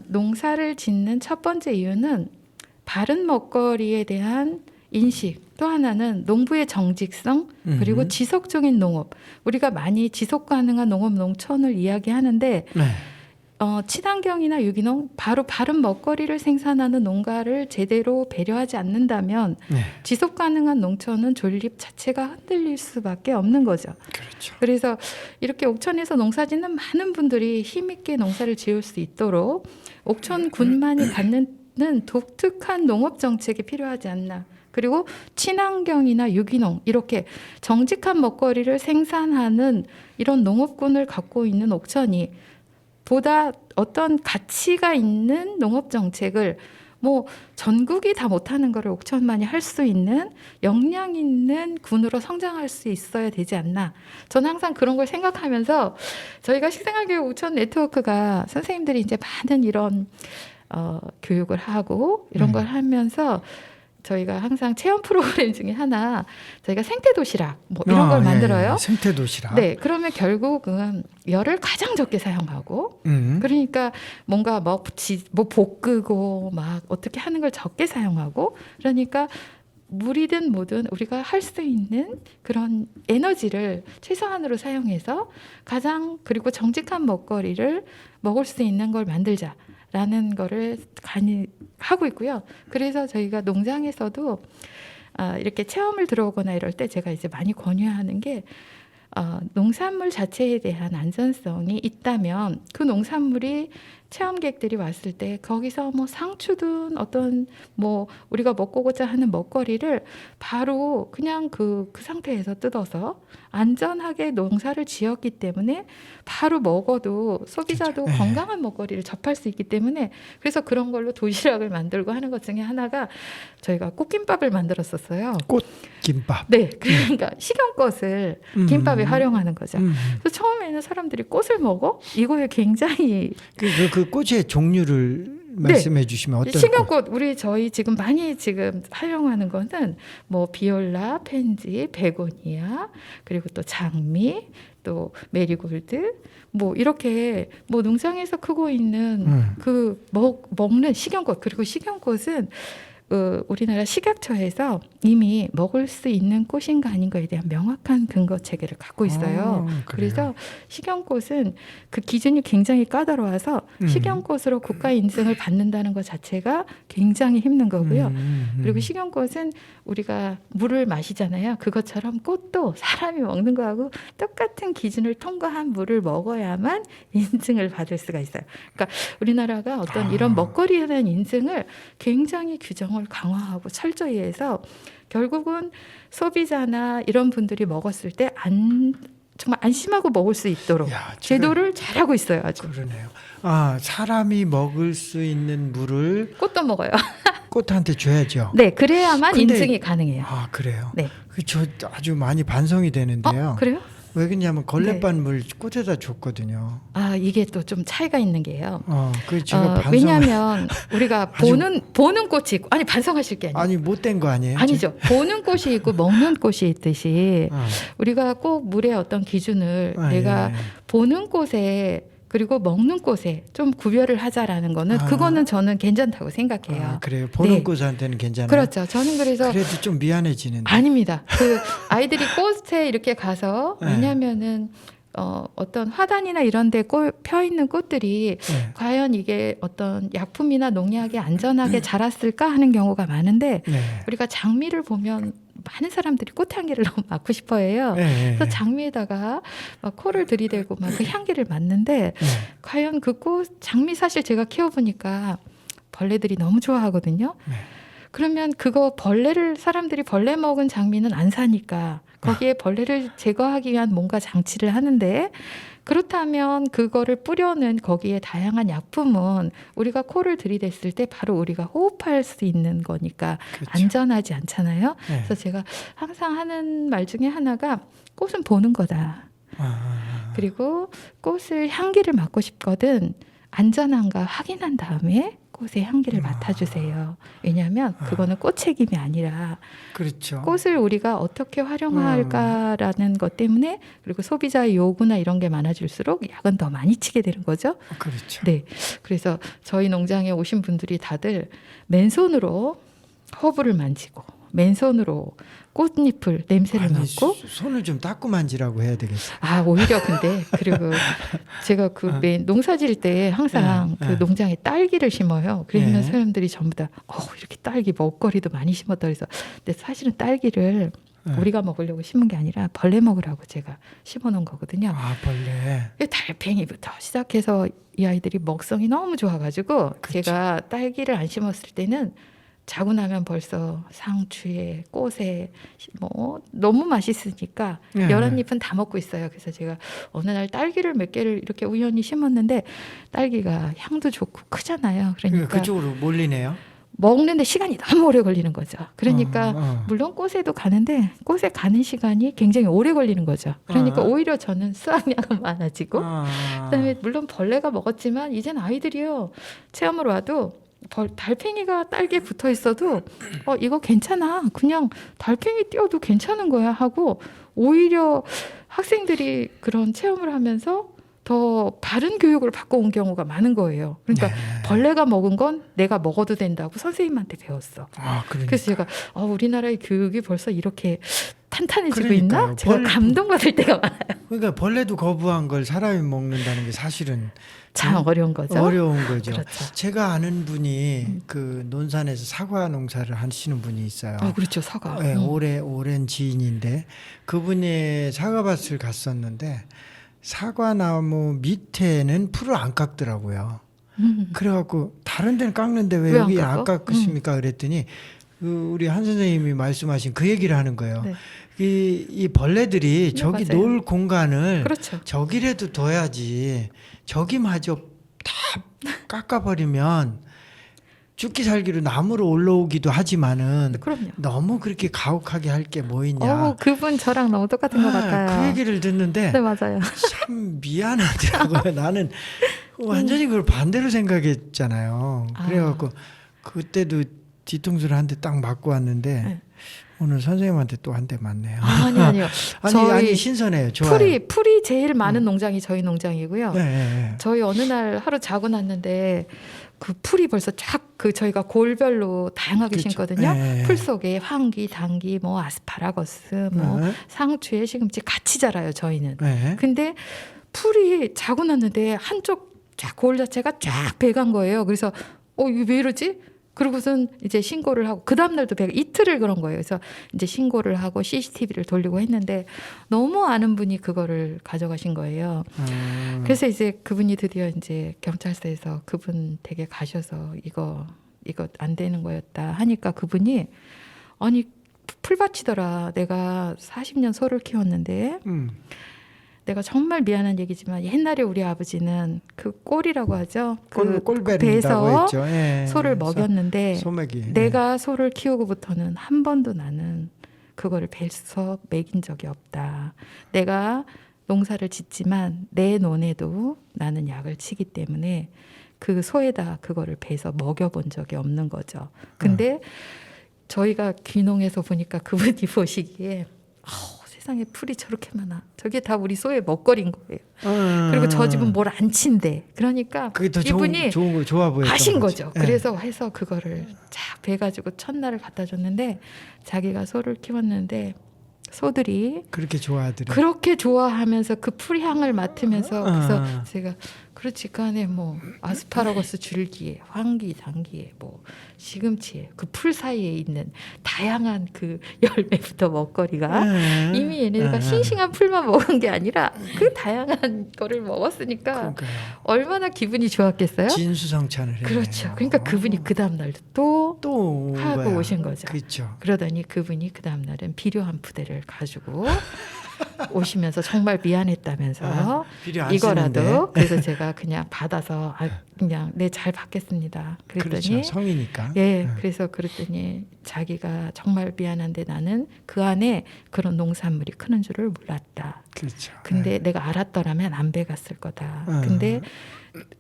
농사를 짓는 첫 번째 이유는 바른 먹거리에 대한 인식, 또 하나는 농부의 정직성, 그리고 지속적인 농업. 우리가 많이 지속 가능한 농업 농촌을 이야기하는데 네. 친환경이나 유기농, 바로 바른 먹거리를 생산하는 농가를 제대로 배려하지 않는다면 네. 지속 가능한 농촌은 존립 자체가 흔들릴 수밖에 없는 거죠. 그렇죠. 그래서 이렇게 옥천에서 농사 짓는 많은 분들이 힘있게 농사를 지을 수 있도록 옥천군만이 갖는 독특한 농업 정책이 필요하지 않나. 그리고 친환경이나 유기농 이렇게 정직한 먹거리를 생산하는 이런 농업군을 갖고 있는 옥천이 보다 어떤 가치가 있는 농업 정책을 뭐 전국이 다 못하는 거를 옥천만이 할 수 있는 역량 있는 군으로 성장할 수 있어야 되지 않나. 저는 항상 그런 걸 생각하면서 저희가 식생활교육 옥천 네트워크가 선생님들이 이제 많은 이런 교육을 하고 이런 걸 하면서 저희가 항상 체험 프로그램 중에 하나 저희가 생태 도시락 뭐 이런 걸 만들어요. 생태 도시락. 네, 그러면 결국은 열을 가장 적게 사용하고 그러니까 뭔가 뭐 볶고 막 어떻게 하는 걸 적게 사용하고 그러니까 물이든 뭐든 우리가 할 수 있는 그런 에너지를 최소한으로 사용해서 가장 그리고 정직한 먹거리를 먹을 수 있는 걸 만들자. 라는 거를 간이 하고 있고요. 그래서 저희가 농장에서도 이렇게 체험을 들어오거나 이럴 때 제가 이제 많이 권유하는 게 농산물 자체에 대한 안전성이 있다면 그 농산물이 체험객들이 왔을 때 거기서 뭐 상추든 어떤 뭐 우리가 먹고자 하는 먹거리를 바로 그냥 그 상태에서 뜯어서 안전하게 농사를 지었기 때문에 바로 먹어도 소비자도 그렇죠. 건강한 먹거리를 접할 수 있기 때문에 그래서 그런 걸로 도시락을 만들고 하는 것 중에 하나가 저희가 꽃김밥을 만들었었어요. 꽃김밥. 네, 그러니까 식용꽃을 김밥에 활용하는 거죠. 그래서 처음에는 사람들이 꽃을 먹어? 이거에 굉장히 그 꽃의 종류를 말씀해 주시면 어떤 식용꽃 저희 지금 많이 지금 활용하는 거는 뭐 비올라, 펜지, 베고니아, 그리고 또 장미, 또 메리골드, 뭐 이렇게 뭐 농장에서 크고 있는 그 먹는 식용꽃, 그리고 식용꽃은 우리나라 식약처에서 이미 먹을 수 있는 꽃인가 아닌가에 대한 명확한 근거 체계를 갖고 있어요. 그래서 식용꽃은 그 기준이 굉장히 까다로워서 식용꽃으로 국가 인증을 받는다는 것 자체가 굉장히 힘든 거고요. 그리고 식용꽃은 우리가 물을 마시잖아요. 그것처럼 꽃도 사람이 먹는 거하고 똑같은 기준을 통과한 물을 먹어야만 인증을 받을 수가 있어요. 그러니까 우리나라가 어떤 이런 먹거리에 대한 인증을 굉장히 규정을 강화하고 철저히 해서 결국은 소비자나 이런 분들이 먹었을 때 정말 안심하고 먹을 수 있도록 제도를 잘하고 있어요. 아주. 그러네요. 사람이 먹을 수 있는 물을 꽃도 먹어요. 꽃한테 줘야죠. 네, 그래야만 근데- 인증이 가능해요. 그래요. 네. 저 아주 많이 반성이 되는데요. 그래요? 왜 그러냐면 걸레반 물 꽃에다 줬거든요. 이게 또 좀 차이가 있는 게요. 그 제가 반성 왜냐하면 우리가 보는 꽃이 있고, 아니 반성하실 게 아니에요. 아니 못된 거 아니에요? 아니죠. 보는 꽃이 있고 먹는 꽃이 있듯이 우리가 꼭 물의 어떤 기준을 내가 예. 보는 꽃에 그리고 먹는 꽃에 좀 구별을 하자라는 거는 그거는 저는 괜찮다고 생각해요. 그래요. 보는 네. 꽃한테는 괜찮아요. 그렇죠. 저는 그래서 그래도 좀 미안해지는데. 아닙니다. 그 아이들이 꽃에 이렇게 가서 네. 왜냐하면은 어떤 화단이나 이런 데 펴 있는 꽃들이 네. 과연 이게 어떤 약품이나 농약이 안전하게 자랐을까 하는 경우가 많은데 네. 우리가 장미를 보면 많은 사람들이 꽃향기를 너무 맡고 싶어 해요. 네. 그래서 장미에다가 막 코를 들이대고 막 그 향기를 맡는데 네. 과연 그 장미 사실 제가 키워보니까 벌레들이 너무 좋아하거든요. 네. 그러면 그거 사람들이 벌레 먹은 장미는 안 사니까 거기에 벌레를 제거하기 위한 뭔가 장치를 하는데 그렇다면 그거를 뿌려는 거기에 다양한 약품은 우리가 코를 들이댔을 때 바로 우리가 호흡할 수 있는 거니까 그렇죠. 안전하지 않잖아요. 네. 그래서 제가 항상 하는 말 중에 하나가 꽃은 보는 거다. 그리고 꽃을 향기를 맡고 싶거든 안전한가 확인한 다음에 꽃의 향기를 맡아주세요. 왜냐하면 그거는 꽃 책임이 아니라 그렇죠. 꽃을 우리가 어떻게 활용할까라는 것 때문에 그리고 소비자의 요구나 이런 게 많아질수록 약은 더 많이 치게 되는 거죠. 그렇죠. 네, 그래서 저희 농장에 오신 분들이 다들 맨손으로 허브를 만지고 맨손으로 꽃잎을 냄새를 맡고 손을 좀 닦고 만지라고 해야 되겠어요. 오히려 근데 그리고 제가 농사 지을 때 항상 그 농장에 딸기를 심어요. 그러면 사람들이 전부 다 이렇게 딸기 먹거리도 많이 심었다 그래서 근데 사실은 딸기를 우리가 먹으려고 심은 게 아니라 벌레 먹으라고 제가 심어놓은 거거든요. 벌레. 달팽이부터 시작해서 이 아이들이 먹성이 너무 좋아가지고 제가 딸기를 안 심었을 때는 자고 나면 벌써 상추에 꽃에 뭐 너무 맛있으니까 열한 잎은 다 먹고 있어요. 그래서 제가 어느 날 딸기를 몇 개를 이렇게 우연히 심었는데 딸기가 향도 좋고 크잖아요. 그러니까 그쪽으로 몰리네요. 먹는데 시간이 너무 오래 걸리는 거죠. 그러니까 물론 꽃에도 가는데 꽃에 가는 시간이 굉장히 오래 걸리는 거죠. 그러니까 오히려 저는 수확량은 많아지고 그다음에 물론 벌레가 먹었지만 이젠 아이들이요 체험을 와도 달팽이가 딸기에 붙어 있어도 이거 괜찮아. 그냥 달팽이 띄워도 괜찮은 거야 하고 오히려 학생들이 그런 체험을 하면서 더 바른 교육을 받고 온 경우가 많은 거예요. 그러니까 벌레가 먹은 건 내가 먹어도 된다고 선생님한테 배웠어. 그래서 제가 우리나라의 교육이 벌써 이렇게 탄탄해지고 있나? 제가 감동받을 때가 많아요. 그러니까 벌레도 거부한 걸 사람이 먹는다는 게 사실은 참 어려운 거죠. 어려운 거죠. 그렇죠. 제가 아는 분이 그 논산에서 사과 농사를 하시는 분이 있어요. 그렇죠. 사과. 네, 오랜 지인인데 그분이 사과밭을 갔었는데 사과나무 밑에는 풀을 안 깎더라고요. 그래갖고 다른 데는 깎는데 왜 여기 안 깎으십니까? 그랬더니 우리 한 선생님이 말씀하신 그 얘기를 하는 거예요. 네. 이 벌레들이 저기 맞아요. 놀 공간을 그렇죠. 저기라도 둬야지 저기마저 다 깎아버리면 죽기 살기로 나무로 올라오기도 하지만은 그럼요. 너무 그렇게 가혹하게 할 게 뭐 있냐. 그분 저랑 너무 똑같은 것 같아요. 그 얘기를 듣는데 네, 맞아요. 참 미안하더라고요. 나는 완전히 그걸 반대로 생각했잖아요. 그래갖고 그때도 뒤통수를 한 대 딱 맞고 왔는데 네. 오늘 선생님한테 또 한 대 맞네요. 아니요. 아니 신선해요. 좋아요. 풀이 제일 많은 농장이 저희 농장이고요. 네, 네. 저희 어느 날 하루 자고 났는데 그 풀이 벌써 쫙 그 저희가 골별로 다양하게 그렇죠. 심거든요. 네. 풀 속에 황기, 당기, 뭐 아스파라거스, 뭐 네. 상추에 시금치 같이 자라요. 저희는. 네. 근데 풀이 자고 났는데 한쪽 쫙 골 자체가 쫙 배간 거예요. 그래서 이게 왜 이러지? 그러고선 이제 신고를 하고 그 다음 날도 배가 이틀을 그런 거예요. 그래서 이제 신고를 하고 CCTV를 돌리고 했는데 너무 아는 분이 그거를 가져가신 거예요. 그래서 이제 그분이 드디어 이제 경찰서에서 그분 댁에 가셔서 이거 안 되는 거였다 하니까 그분이 아니 풀밭이더라. 내가 40년 소를 키웠는데 내가 정말 미안한 얘기지만 옛날에 우리 아버지는 그 꼴이라고 하죠. 그 꼴배린다고 배에서 했죠. 예. 소를 먹였는데 소매기. 내가 소를 키우고부터는 한 번도 나는 그거를 벨서 먹인 적이 없다. 내가 농사를 짓지만 내 논에도 나는 약을 치기 때문에 그 소에다 그거를 배서 먹여본 적이 없는 거죠. 근데 저희가 귀농해서 보니까 그분이 보시기에 세상에 풀이 저렇게 많아. 저게 다 우리 소의 먹거리인 거예요. 그리고 저 집은 뭘 안 친대. 그러니까 그게 더 이분이 좋은 거 좋아 보였던 하신 거죠. 예. 그래서 해서 그거를 쫙 배가지고 첫날을 갖다 줬는데 자기가 소를 키웠는데 소들이 그렇게 좋아하더래. 그렇게 좋아하면서 그 풀향을 맡으면서 그래서 제가 그렇지 그 안에 뭐 아스파라거스 줄기에 황기 당기에 뭐 시금치에 그 풀 사이에 있는 다양한 그 열매부터 먹거리가 이미 얘네가 싱싱한 풀만 먹은 게 아니라 그 다양한 거를 먹었으니까 그러니까요. 얼마나 기분이 좋았겠어요? 진수성찬을 해요. 그렇죠. 그러니까 그분이 그 다음 날도 또 하고 거야. 오신 거죠. 그렇죠. 그러더니 그분이 그 다음 날은 비료 한 부대를 가지고 오시면서 정말 미안했다면서 비료 안 이거라도 쓰는데. 그래서 제가 그냥 받아서 그냥 네 잘 받겠습니다. 그랬더니 그렇죠. 성이니까. 예, 그래서 그랬더니 자기가 정말 미안한데 나는 그 안에 그런 농산물이 크는 줄을 몰랐다. 그렇죠. 근데 내가 알았더라면 안 배갔을 거다. 근데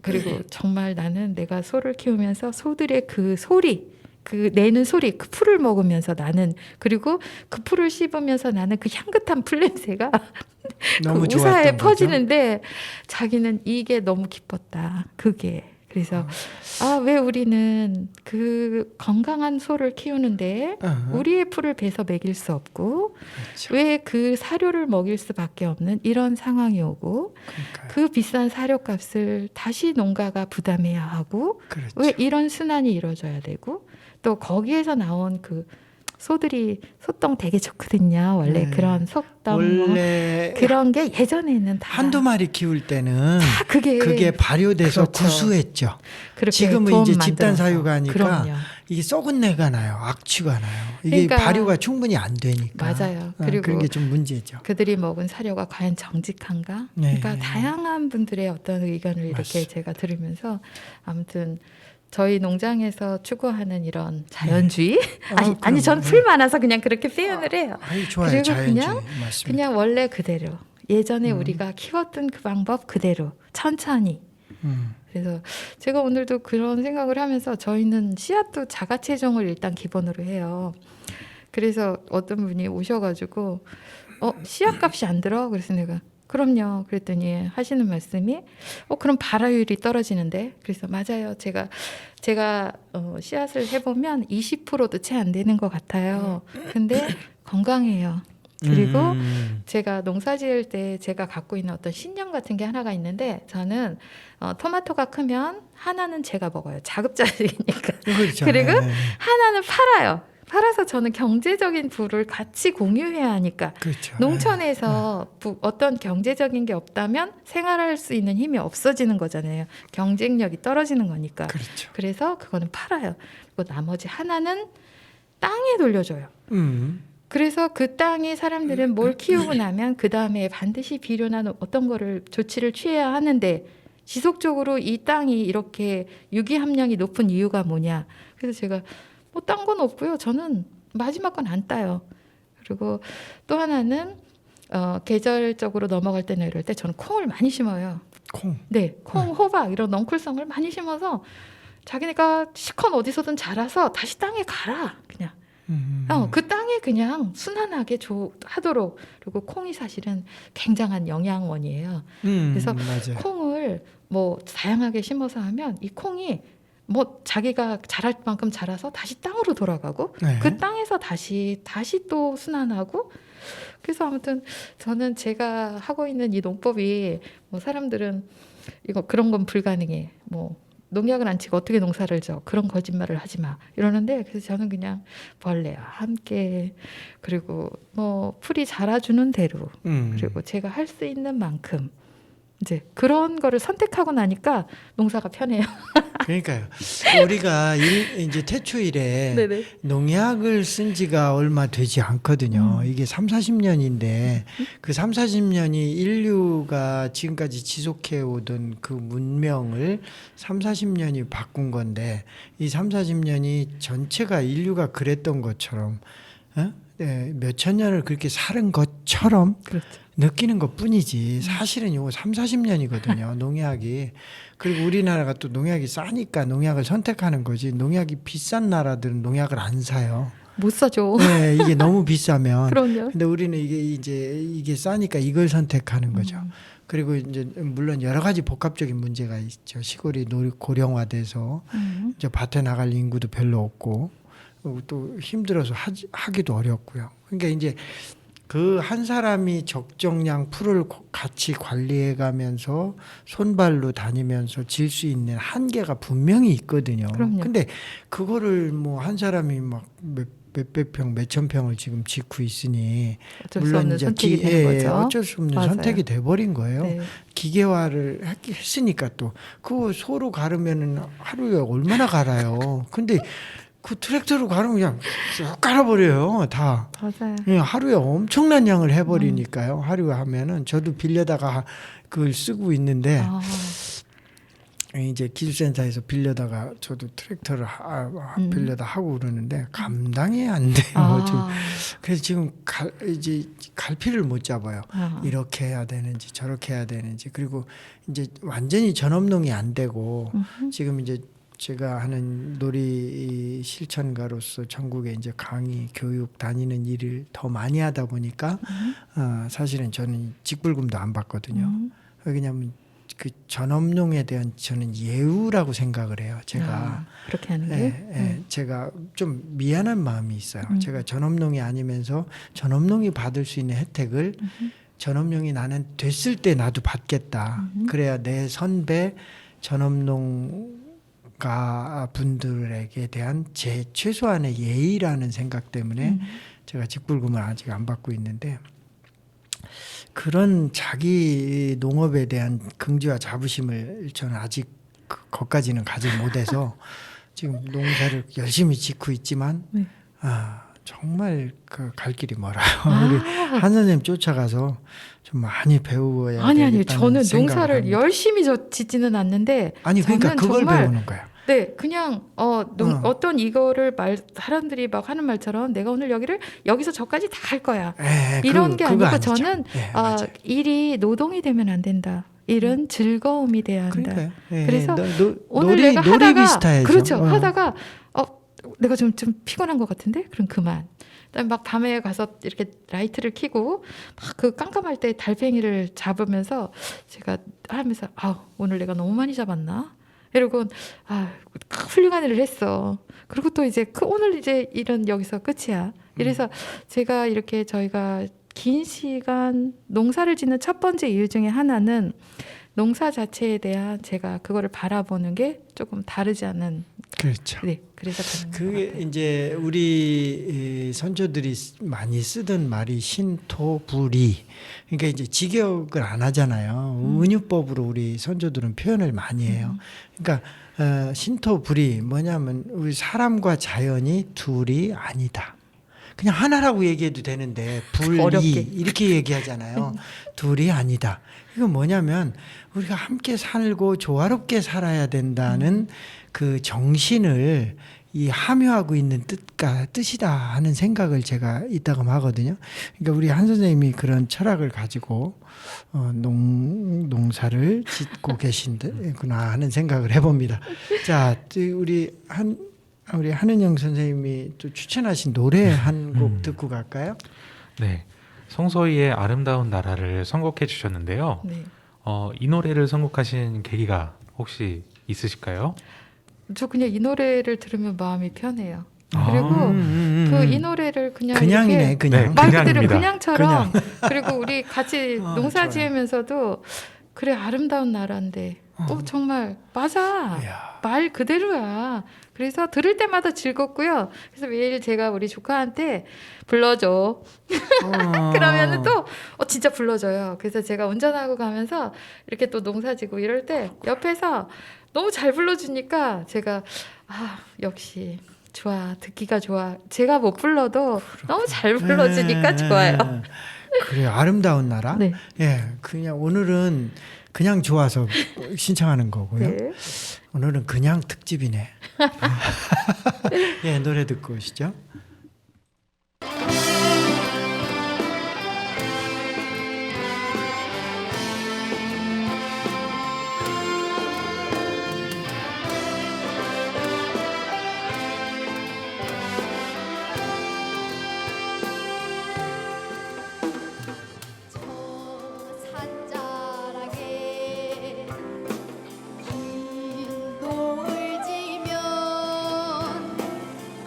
그리고 정말 나는 내가 소를 키우면서 소들의 그 소리 그 내는 소리, 그 풀을 먹으면서 나는 그리고 그 풀을 씹으면서 나는 그 향긋한 풀 냄새가 너무 그 좋았던 우사에 거죠? 퍼지는데 자기는 이게 너무 기뻤다. 그게 그래서 왜 우리는 그 건강한 소를 키우는데 우리의 풀을 베서 먹일 수 없고 그렇죠. 왜 그 사료를 먹일 수밖에 없는 이런 상황이 오고 그러니까요. 그 비싼 사료값을 다시 농가가 부담해야 하고 그렇죠. 왜 이런 순환이 이루어져야 되고 또 거기에서 나온 그 소들이 소똥 되게 좋거든요. 원래 네. 그런 속똥 뭐 원래 그런 게 예전에는 다 한두 마리 키울 때는 다 그게 발효돼서 그렇죠. 구수했죠. 그렇게 지금은 돈 이제 집단 만들어서. 사유가 하니까 그럼요. 이게 썩은 내가 나요. 악취가 나요. 이게 그러니까 발효가 충분히 안 되니까. 맞아요. 그리고 그런 게 좀 문제죠. 그들이 먹은 사료가 과연 정직한가? 네. 그러니까 다양한 분들의 어떤 의견을 이렇게 맞습니다. 제가 들으면서 아무튼 저희 농장에서 추구하는 이런 자연주의 아니 전 풀 많아서 그냥 그렇게 표현을 해요. 아이 좋아요. 그리고 자연주의. 그냥 맞습니다. 그냥 원래 그대로 예전에 우리가 키웠던 그 방법 그대로 천천히 그래서 제가 오늘도 그런 생각을 하면서 저희는 씨앗도 자가체종을 일단 기본으로 해요. 그래서 어떤 분이 오셔가지고 씨앗값이 안 들어? 그래서 내가 그럼요. 그랬더니 하시는 말씀이 그럼 발화율이 떨어지는데 그래서 맞아요. 제가 씨앗을 해보면 20%도 채 안 되는 것 같아요. 근데 건강해요. 그리고 제가 농사 지을 때 제가 갖고 있는 어떤 신념 같은 게 하나가 있는데 저는 토마토가 크면 하나는 제가 먹어요. 자급자족이니까. 그렇죠. 그리고 네. 하나는 팔아요. 팔아서 저는 경제적인 부를 같이 공유해야 하니까 그렇죠. 농촌에서 어떤 경제적인 게 없다면 생활할 수 있는 힘이 없어지는 거잖아요. 경쟁력이 떨어지는 거니까. 그렇죠. 그래서 그거는 팔아요. 그리고 나머지 하나는 땅에 돌려줘요. 그래서 그 땅이 사람들은 뭘 키우고 나면 그 다음에 반드시 비료나 어떤 거를 조치를 취해야 하는데 지속적으로 이 땅이 이렇게 유기 함량이 높은 이유가 뭐냐. 그래서 제가 딴 건 없고요. 저는 마지막 건 안 따요. 그리고 또 하나는 계절적으로 넘어갈 때나 이럴 때 저는 콩을 많이 심어요. 콩. 네, 콩, 호박 이런 넝쿨성을 많이 심어서 자기네가 시컨 어디서든 자라서 다시 땅에 가라 그냥. 그 땅에 그냥 순환하게 하도록. 그리고 콩이 사실은 굉장한 영양원이에요. 그래서 맞아요. 콩을 뭐 다양하게 심어서 하면 이 콩이 뭐 자기가 자랄 만큼 자라서 다시 땅으로 돌아가고 네. 그 땅에서 다시 또 순환하고. 그래서 아무튼 저는 제가 하고 있는 이 농법이 뭐 사람들은 이거 그런 건 불가능해. 뭐 농약을 안 치고 어떻게 농사를 져? 그런 거짓말을 하지 마. 이러는데 그래서 저는 그냥 벌레와 함께 그리고 뭐 풀이 자라주는 대로 그리고 제가 할 수 있는 만큼 이제 그런 거를 선택하고 나니까 농사가 편해요. 그러니까요. 우리가 이제 태초일에 네네. 농약을 쓴 지가 얼마 되지 않거든요. 이게 3, 40년인데 그 3, 40년이 인류가 지금까지 지속해 오던 그 문명을 3, 40년이 바꾼 건데 이 3, 40년이 전체가 인류가 그랬던 것처럼 네, 몇천 년을 그렇게 살은 것처럼 그렇죠. 느끼는 것 뿐이지 사실은 이거 3, 40년이거든요. 농약이. 그리고 우리나라가 또 농약이 싸니까 농약을 선택하는 거지. 농약이 비싼 나라들은 농약을 안 사요. 못 사죠. 네, 이게 너무 비싸면. 그럼요. 근데 우리는 이게 싸니까 이걸 선택하는 거죠. 그리고 이제 물론 여러 가지 복합적인 문제가 있죠. 시골이 고령화돼서 이제 밭에 나갈 인구도 별로 없고 또 힘들어서 하기도 어렵고요. 그러니까 이제 그 한 사람이 적정량 풀을 같이 관리해 가면서 손발로 다니면서 질 수 있는 한계가 분명히 있거든요. 그럼요. 근데 그거를 뭐 한 사람이 막 몇백 평, 몇천 평을 지금 짓고 있으니 어쩔 수 없는 선택이 되는 거죠. 어쩔 수 없는 맞아요. 선택이 돼 버린 거예요. 네. 기계화를 했으니까 또 그거 소로 가르면은 하루에 얼마나 갈아요. 근데 그 트랙터로 가르면 그냥 쭉 갈아버려요, 다. 맞아요. 그냥 하루에 엄청난 양을 해버리니까요. 하루에 하면은 저도 빌려다가 그걸 쓰고 있는데 이제 기술센터에서 빌려다가 저도 트랙터를 빌려다 하고 그러는데 감당이 안 돼요. 지금. 그래서 지금 이제 갈피를 못 잡아요. 이렇게 해야 되는지 저렇게 해야 되는지. 그리고 이제 완전히 전업농이 안 되고 지금 이제 제가 하는 놀이 실천가로서 전국에 이제 강의, 교육 다니는 일을 더 많이 하다 보니까 사실은 저는 직불금도 안 받거든요. 왜냐하면 그 전업농에 대한 저는 예우라고 생각을 해요. 제가 그렇게 하는 게. 제가 좀 미안한 마음이 있어요. 제가 전업농이 아니면서 전업농이 받을 수 있는 혜택을 전업농이 나는 됐을 때 나도 받겠다. 그래야 내 선배 전업농 분들에게 대한 제 최소한의 예의라는 생각 때문에 제가 직불금을 아직 안 받고 있는데 그런 자기 농업에 대한 긍지와 자부심을 저는 아직 거기까지는 가지 못해서 지금 농사를 열심히 짓고 있지만 정말 그 갈 길이 멀어요. 우리 한 선생님 쫓아가서 좀 많이 배워야 아니 저는 생각을 농사를 합니다. 열심히 짓지는 않는데 아니 그러니까 저는 그걸 정말 배우는 거예요. 네, 그냥 어떤 이거를 사람들이 막 하는 말처럼 내가 오늘 여기서 저까지 다 할 거야. 이런 게 그거 아니고 아니죠. 저는 맞아요. 일이 노동이 되면 안 된다. 일은 즐거움이 돼야 한다. 그러니까요. 그래서 오늘 놀이, 내가 하다가 비슷해야죠. 그렇죠. 하다가 내가 좀 피곤한 것 같은데 그럼 그만. 그다음에 막 밤에 가서 이렇게 라이트를 켜고 막 그 깜깜할 때 달팽이를 잡으면서 제가 하면서 오늘 내가 너무 많이 잡았나? 이러고 훌륭한 일을 했어. 그리고 또 이제 오늘 이제 일은 여기서 끝이야. 이래서 제가 이렇게 저희가 긴 시간 농사를 짓는 첫 번째 이유 중에 하나는 농사 자체에 대한 제가 그거를 바라보는 게 조금 다르지 않은. 그렇죠. 네, 그래서 가는 것 그게 같아요. 이제 우리 선조들이 많이 쓰던 말이 신토불이. 그러니까 이제 직역을 안 하잖아요. 은유법으로 우리 선조들은 표현을 많이 해요. 그러니까 신토불이 뭐냐면 우리 사람과 자연이 둘이 아니다. 그냥 하나라고 얘기해도 되는데 불이 어렵게. 이렇게 얘기하잖아요. 둘이 아니다. 이건 뭐냐면 우리가 함께 살고 조화롭게 살아야 된다는 그 정신을 이 함유하고 있는 뜻이다 하는 생각을 제가 이따금 하거든요. 그러니까 우리 한 선생님이 그런 철학을 가지고 농사를 짓고 계신구나 하는 생각을 해봅니다. 자, 우리 한은영 선생님이 또 추천하신 노래 한 곡 듣고 갈까요? 네, 송소희의 아름다운 나라를 선곡해 주셨는데요. 네. 이 노래를 선곡하신 계기가 혹시 있으실까요? 저 그냥 이 노래를 들으면 마음이 편해요. 아. 그리고 그 이 노래를 그냥이네, 이렇게 그냥. 네. 말 그대로 그냥입니다. 그냥처럼 그리고 우리 같이 농사 좋아요. 지으면서도 그래 아름다운 나라인데 정말 맞아 이야. 말 그대로야. 그래서 들을 때마다 즐겁고요. 그래서 매일 제가 우리 조카한테 불러줘. 그러면은 또 진짜 불러줘요. 그래서 제가 운전하고 가면서 이렇게 또 농사지고 이럴 때 옆에서 너무 잘 불러주니까 제가 역시 좋아 듣기가 좋아. 제가 못 불러도 너무 잘 불러주니까 좋아요. 그래요. 아름다운 나라. 네. 예, 그냥 오늘은 그냥 좋아서 신청하는 거고요. 네. 오늘은 그냥 특집이네. 예, 노래 듣고 오시죠. 저 산자락에 흰 돌을 지면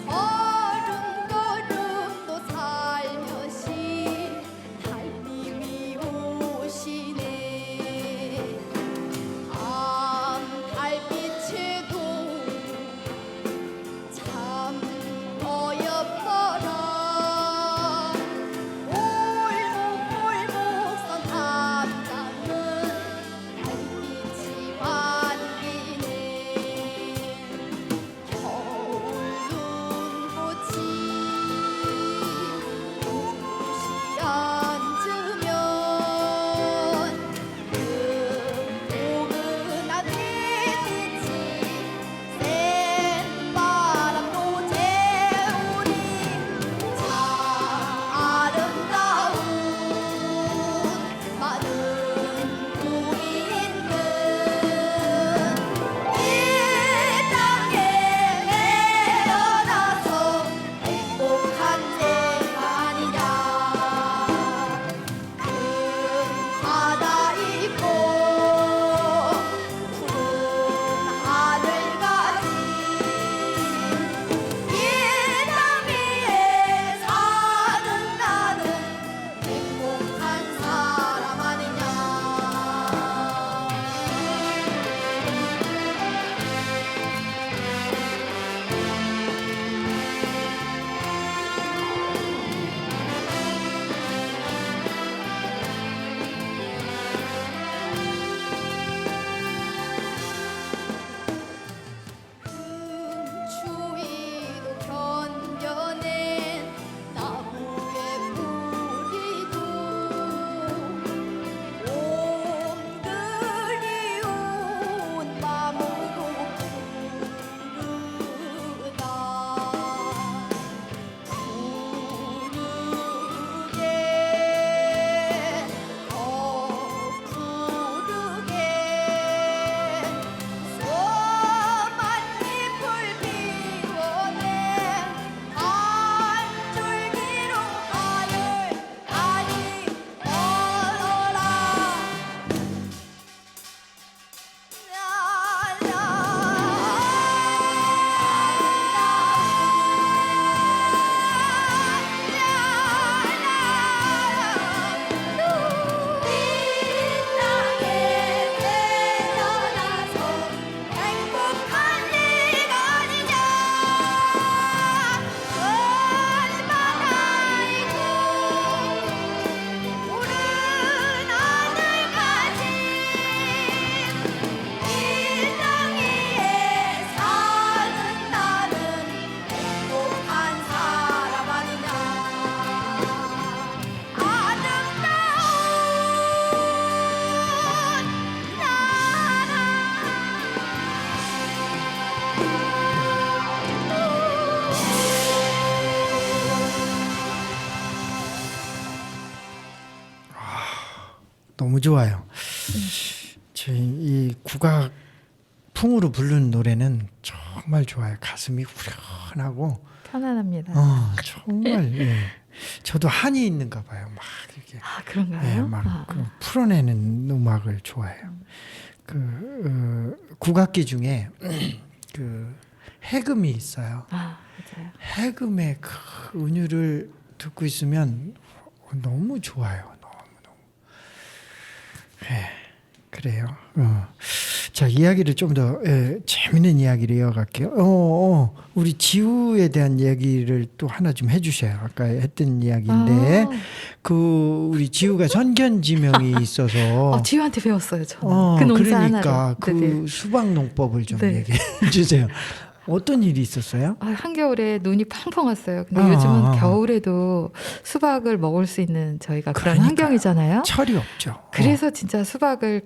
걸음 너무 좋아요. 저희 이 국악 풍으로 부르는 노래는 정말 좋아요. 가슴이 후련하고 편안합니다. 정말 예. 저도 한이 있는가 봐요. 막 이렇게 아 그런가요? 예, 막 그 풀어내는 음악을 좋아해요. 국악기 중에 그 해금이 있어요. 아 맞아요. 해금의 그 은유를 듣고 있으면 너무 좋아요. 너무. 예, 그래요. 자, 이야기를 좀 더 재밌는 이야기를 이어갈게요. 우리 지우에 대한 얘기를 또 하나 좀 해주셔요. 아까 했던 이야기인데 우리 지우가 선견지명이 있어서 지우한테 배웠어요. 저는 그 농사 그러니까 하나를. 그 네네. 수박 농법을 좀 네. 얘기해 주세요. 어떤 일이 있었어요? 한겨울에 눈이 팡팡 왔어요. 근데 요즘은 겨울에도 수박을 먹을 수 있는 저희가 그런 그러니까요. 환경이잖아요. 철이 없죠. 그래서 진짜 수박을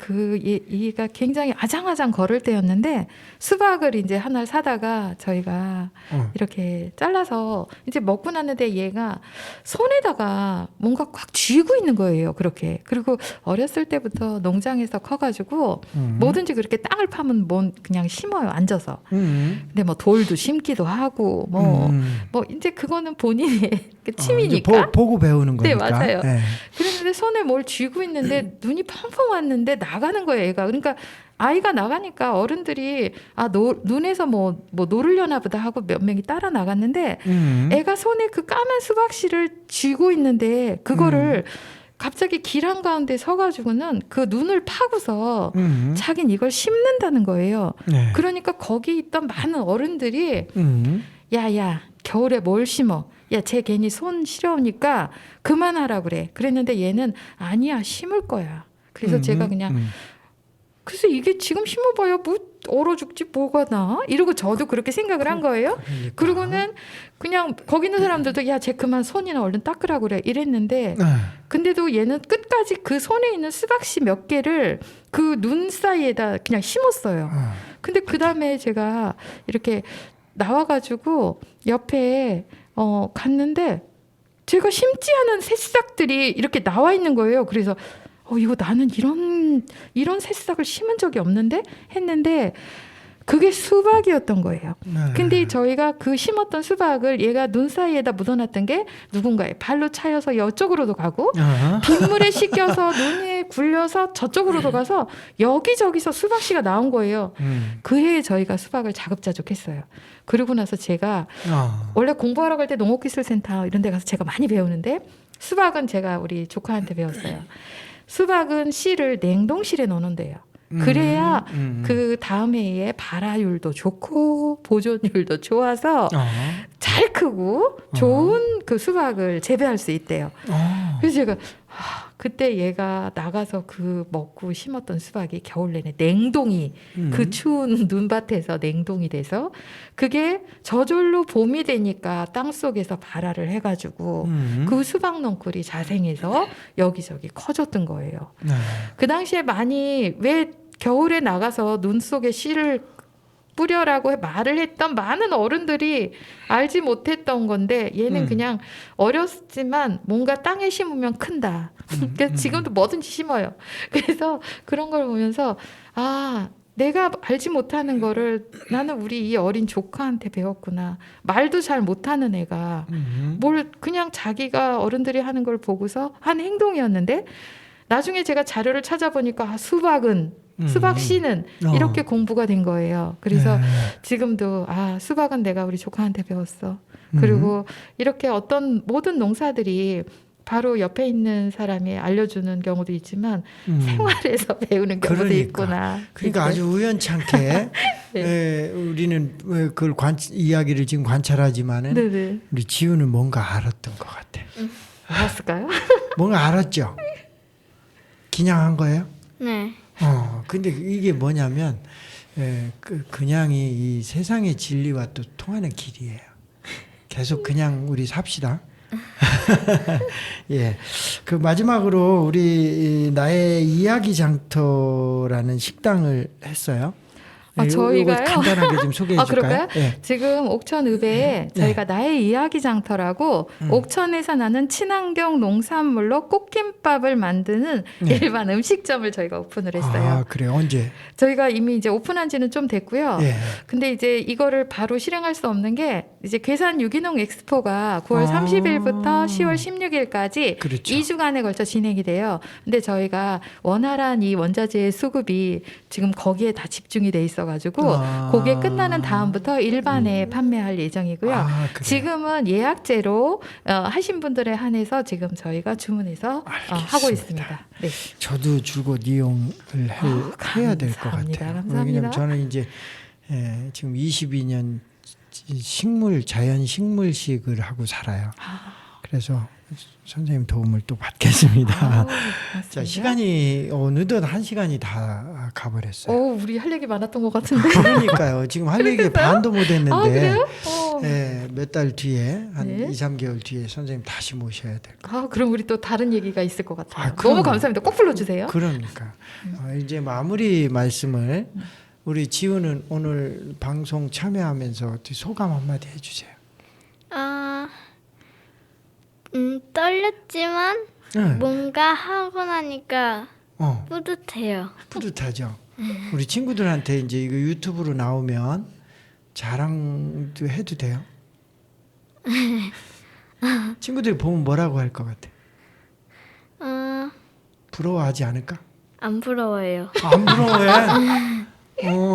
얘가 굉장히 아장아장 걸을 때였는데 수박을 이제 하나를 사다가 저희가 이렇게 잘라서 이제 먹고 났는데 얘가 손에다가 뭔가 꽉 쥐고 있는 거예요. 그렇게. 그리고 어렸을 때부터 농장에서 커가지고 뭐든지 그렇게 땅을 파면 그냥 심어요. 앉아서. 근데 뭐 돌도 심기도 하고 뭐 이제 그거는 본인의 취미니까. 보고 배우는 네, 거니까. 맞아요. 네. 그랬는데 손에 뭘 쥐고 있는데 눈이 펑펑 왔는데 나가는 거예요, 애가. 그러니까 아이가 나가니까 어른들이 눈에서 뭐 노르려나 보다 하고 몇 명이 따라 나갔는데 애가 손에 그 까만 수박씨를 쥐고 있는데 그거를 갑자기 길 한가운데 서가지고는 그 눈을 파고서 자긴 이걸 심는다는 거예요. 네. 그러니까 거기 있던 많은 어른들이 야야 겨울에 뭘 심어? 야, 쟤 괜히 손 시려우니까 그만하라 그래. 그랬는데 얘는 아니야 심을 거야. 그래서 제가 그냥 그래서 이게 지금 심어봐야 뭐 얼어 죽지 뭐가 나? 이러고 저도 그렇게 생각을 한 거예요. 그러니까. 그리고는 그냥 거기 있는 사람들도 야, 쟤 그만 손이나 얼른 닦으라 그래 이랬는데 네. 근데도 얘는 끝까지 그 손에 있는 수박씨 몇 개를 그 눈 사이에다 그냥 심었어요. 근데 그 다음에 제가 이렇게 나와가지고 옆에 갔는데 제가 심지 않은 새싹들이 이렇게 나와 있는 거예요. 그래서 이거 나는 이런 새싹을 심은 적이 없는데 했는데 그게 수박이었던 거예요. 근데 저희가 그 심었던 수박을 얘가 눈 사이에다 묻어놨던 게 누군가의 발로 차여서 이쪽으로도 가고 빗물에 씻겨서 눈에 굴려서 저쪽으로도 가서 여기저기서 수박씨가 나온 거예요. 그 해에 저희가 수박을 자급자족했어요. 그러고 나서 제가 원래 공부하러 갈 때 농업기술센터 이런 데 가서 제가 많이 배우는데 수박은 제가 우리 조카한테 배웠어요. 수박은 씨를 냉동실에 넣는데요. 그래야 그 다음 해에 발화율도 좋고 보존율도 좋아서 잘 크고 좋은 그 수박을 재배할 수 있대요. 그래서 제가 그때 얘가 나가서 그 먹고 심었던 수박이 겨울 내내 냉동이 그 추운 눈밭에서 냉동이 돼서 그게 저절로 봄이 되니까 땅속에서 발화를 해가지고 그 수박 넝쿨이 자생해서 여기저기 커졌던 거예요. 그 당시에 많이 왜 겨울에 나가서 눈 속에 씨를 뿌려라고 말을 했던 많은 어른들이 알지 못했던 건데 얘는 그냥 어렸지만 뭔가 땅에 심으면 큰다. 그러니까 지금도 뭐든지 심어요. 그래서 그런 걸 보면서 내가 알지 못하는 거를 나는 우리 이 어린 조카한테 배웠구나. 말도 잘 못하는 애가 뭘 그냥 자기가 어른들이 하는 걸 보고서 한 행동이었는데 나중에 제가 자료를 찾아보니까 수박 씨는 이렇게 공부가 된 거예요. 그래서 지금도 수박은 내가 우리 조카한테 배웠어. 그리고 이렇게 어떤 모든 농사들이 바로 옆에 있는 사람이 알려주는 경우도 있지만 생활에서 배우는 경우도 있구나. 그러니까 아주 우연찮게 네. 우리는 그걸 이야기를 지금 관찰하지만은 네네. 우리 지우는 뭔가 알았던 것 같아. 알았을까요? 뭔가 알았죠. 기냥한 거예요? 네. 근데 이게 뭐냐면 그냥이 이 세상의 진리와 또 통하는 길이에요. 계속 그냥 우리 삽시다. 예. 그 마지막으로 우리 나의 이야기 장터라는 식당을 했어요. 아, 네, 저희가요? 이걸 간단하게 좀 소개해 아, 줄까요? 그럴까요? 네. 지금 옥천읍에 저희가 나의 이야기 장터라고 옥천에서 나는 친환경 농산물로 꽃김밥을 만드는 네. 일반 음식점을 저희가 오픈을 했어요. 아, 그래요. 언제? 저희가 이미 이제 오픈한 지는 좀 됐고요. 예. 근데 이제 이거를 바로 실행할 수 없는 게 이제 괴산 유기농 엑스포가 9월 아. 30일부터 10월 16일까지 그렇죠. 2주간에 걸쳐 진행이 돼요. 근데 저희가 원활한 이 원자재의 수급이 지금 거기에 다 집중이 돼 있어가지고 아. 그게 끝나는 다음부터 일반에 판매할 예정이고요. 아, 그래요? 지금은 예약제로 하신 분들에 한해서 지금 저희가 주문해서 하고 있습니다. 네. 저도 줄곧 이용을 해야 될 것 감사합니다. 같아요. 감사합니다. 왜냐면 저는 이제 지금 22년 자연 식물식을 하고 살아요. 그래서 선생님 도움을 또 받겠습니다. 고맙습니다. 자, 시간이 어느덧 1시간이 다 가버렸어요. 우리 할 얘기 많았던 것 같은데. 그러니까요. 지금 할 얘기 반도 못 했는데 아, 그래요? 몇 달 뒤에 한 네. 2, 3개월 뒤에 선생님 다시 모셔야 될 거예요. 그럼 우리 또 다른 얘기가 있을 것 같아요. 아, 그럼요. 너무 감사합니다. 꼭 불러주세요. 그러니까 이제 마무리 말씀을 우리 지우는 오늘 방송 참여하면서 어떻게 소감 한마디 해주세요. 떨렸지만 네. 뭔가 하고 나니까 어, 뿌듯해요. 뿌듯하죠. 우리 친구들한테 이제 이거 유튜브로 나오면 자랑도 해도 돼요. 친구들이 보면 뭐라고 할 것 같아? 부러워하지 않을까? 안 부러워요. 안 부러워해?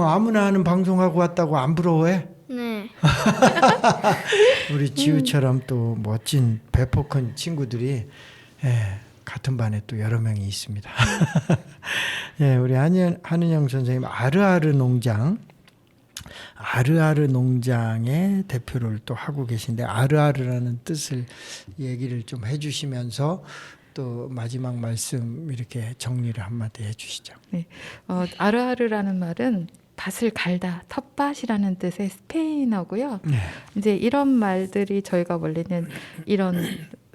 아무나 하는 방송하고 왔다고 안 부러워해? 네. 우리 지우처럼 또 멋진 배포 큰 친구들이 같은 반에 또 여러 명이 있습니다. 우리 한은영 선생님 아르아르 농장의 대표를 또 하고 계신데 아르아르라는 뜻을 얘기를 좀 해주시면서 또 마지막 말씀 이렇게 정리를 한마디 해주시죠. 네. 아르아르라는 말은 밭을 갈다, 텃밭이라는 뜻의 스페인어고요. 네. 이제 이런 말들이 저희가 원래는 이런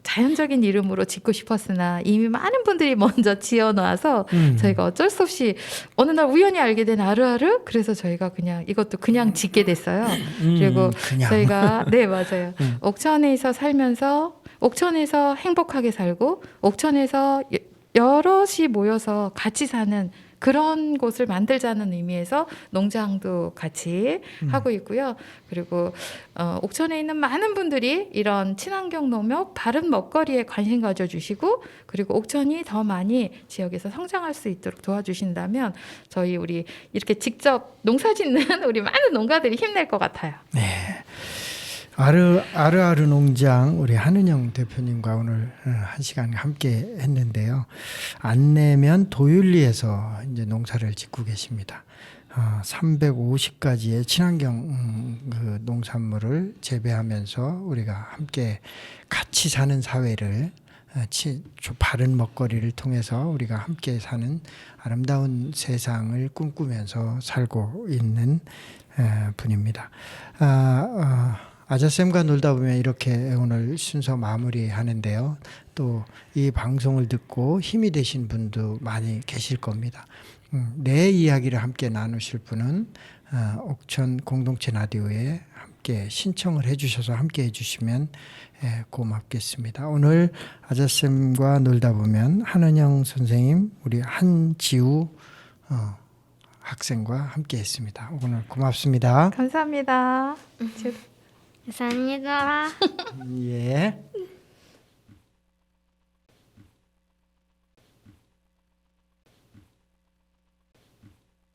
자연적인 이름으로 짓고 싶었으나 이미 많은 분들이 먼저 지어놔서 저희가 어쩔 수 없이 어느 날 우연히 알게 된 아르아르 그래서 저희가 이것도 그냥 짓게 됐어요. 그리고 그냥. 저희가 네 맞아요. 옥천에서 살면서 옥천에서 행복하게 살고 옥천에서 여럿이 모여서 같이 사는 그런 곳을 만들자는 의미에서 농장도 같이 하고 있고요. 그리고 옥천에 있는 많은 분들이 이런 친환경 농업, 바른 먹거리에 관심 가져주시고 그리고 옥천이 더 많이 지역에서 성장할 수 있도록 도와주신다면 우리 이렇게 직접 농사 짓는 우리 많은 농가들이 힘낼 것 같아요. 네. 아르아르 농장 우리 한은영 대표님과 오늘 1시간 함께 했는데요. 안내면 도율리에서 이제 농사를 짓고 계십니다. 350가지의 친환경 그 농산물을 재배하면서 우리가 함께 같이 사는 사회를 바른 먹거리를 통해서 우리가 함께 사는 아름다운 세상을 꿈꾸면서 살고 있는 분입니다. 아자쌤과 놀다 보면 이렇게 오늘 순서 마무리하는데요. 또 이 방송을 듣고 힘이 되신 분도 많이 계실 겁니다. 내 이야기를 함께 나누실 분은 옥천 공동체 라디오에 함께 신청을 해주셔서 함께 해주시면 고맙겠습니다. 오늘 아자쌤과 놀다 보면 한은영 선생님, 우리 한지우 학생과 함께 했습니다. 오늘 고맙습니다. 감사합니다. 감사합니다. 예.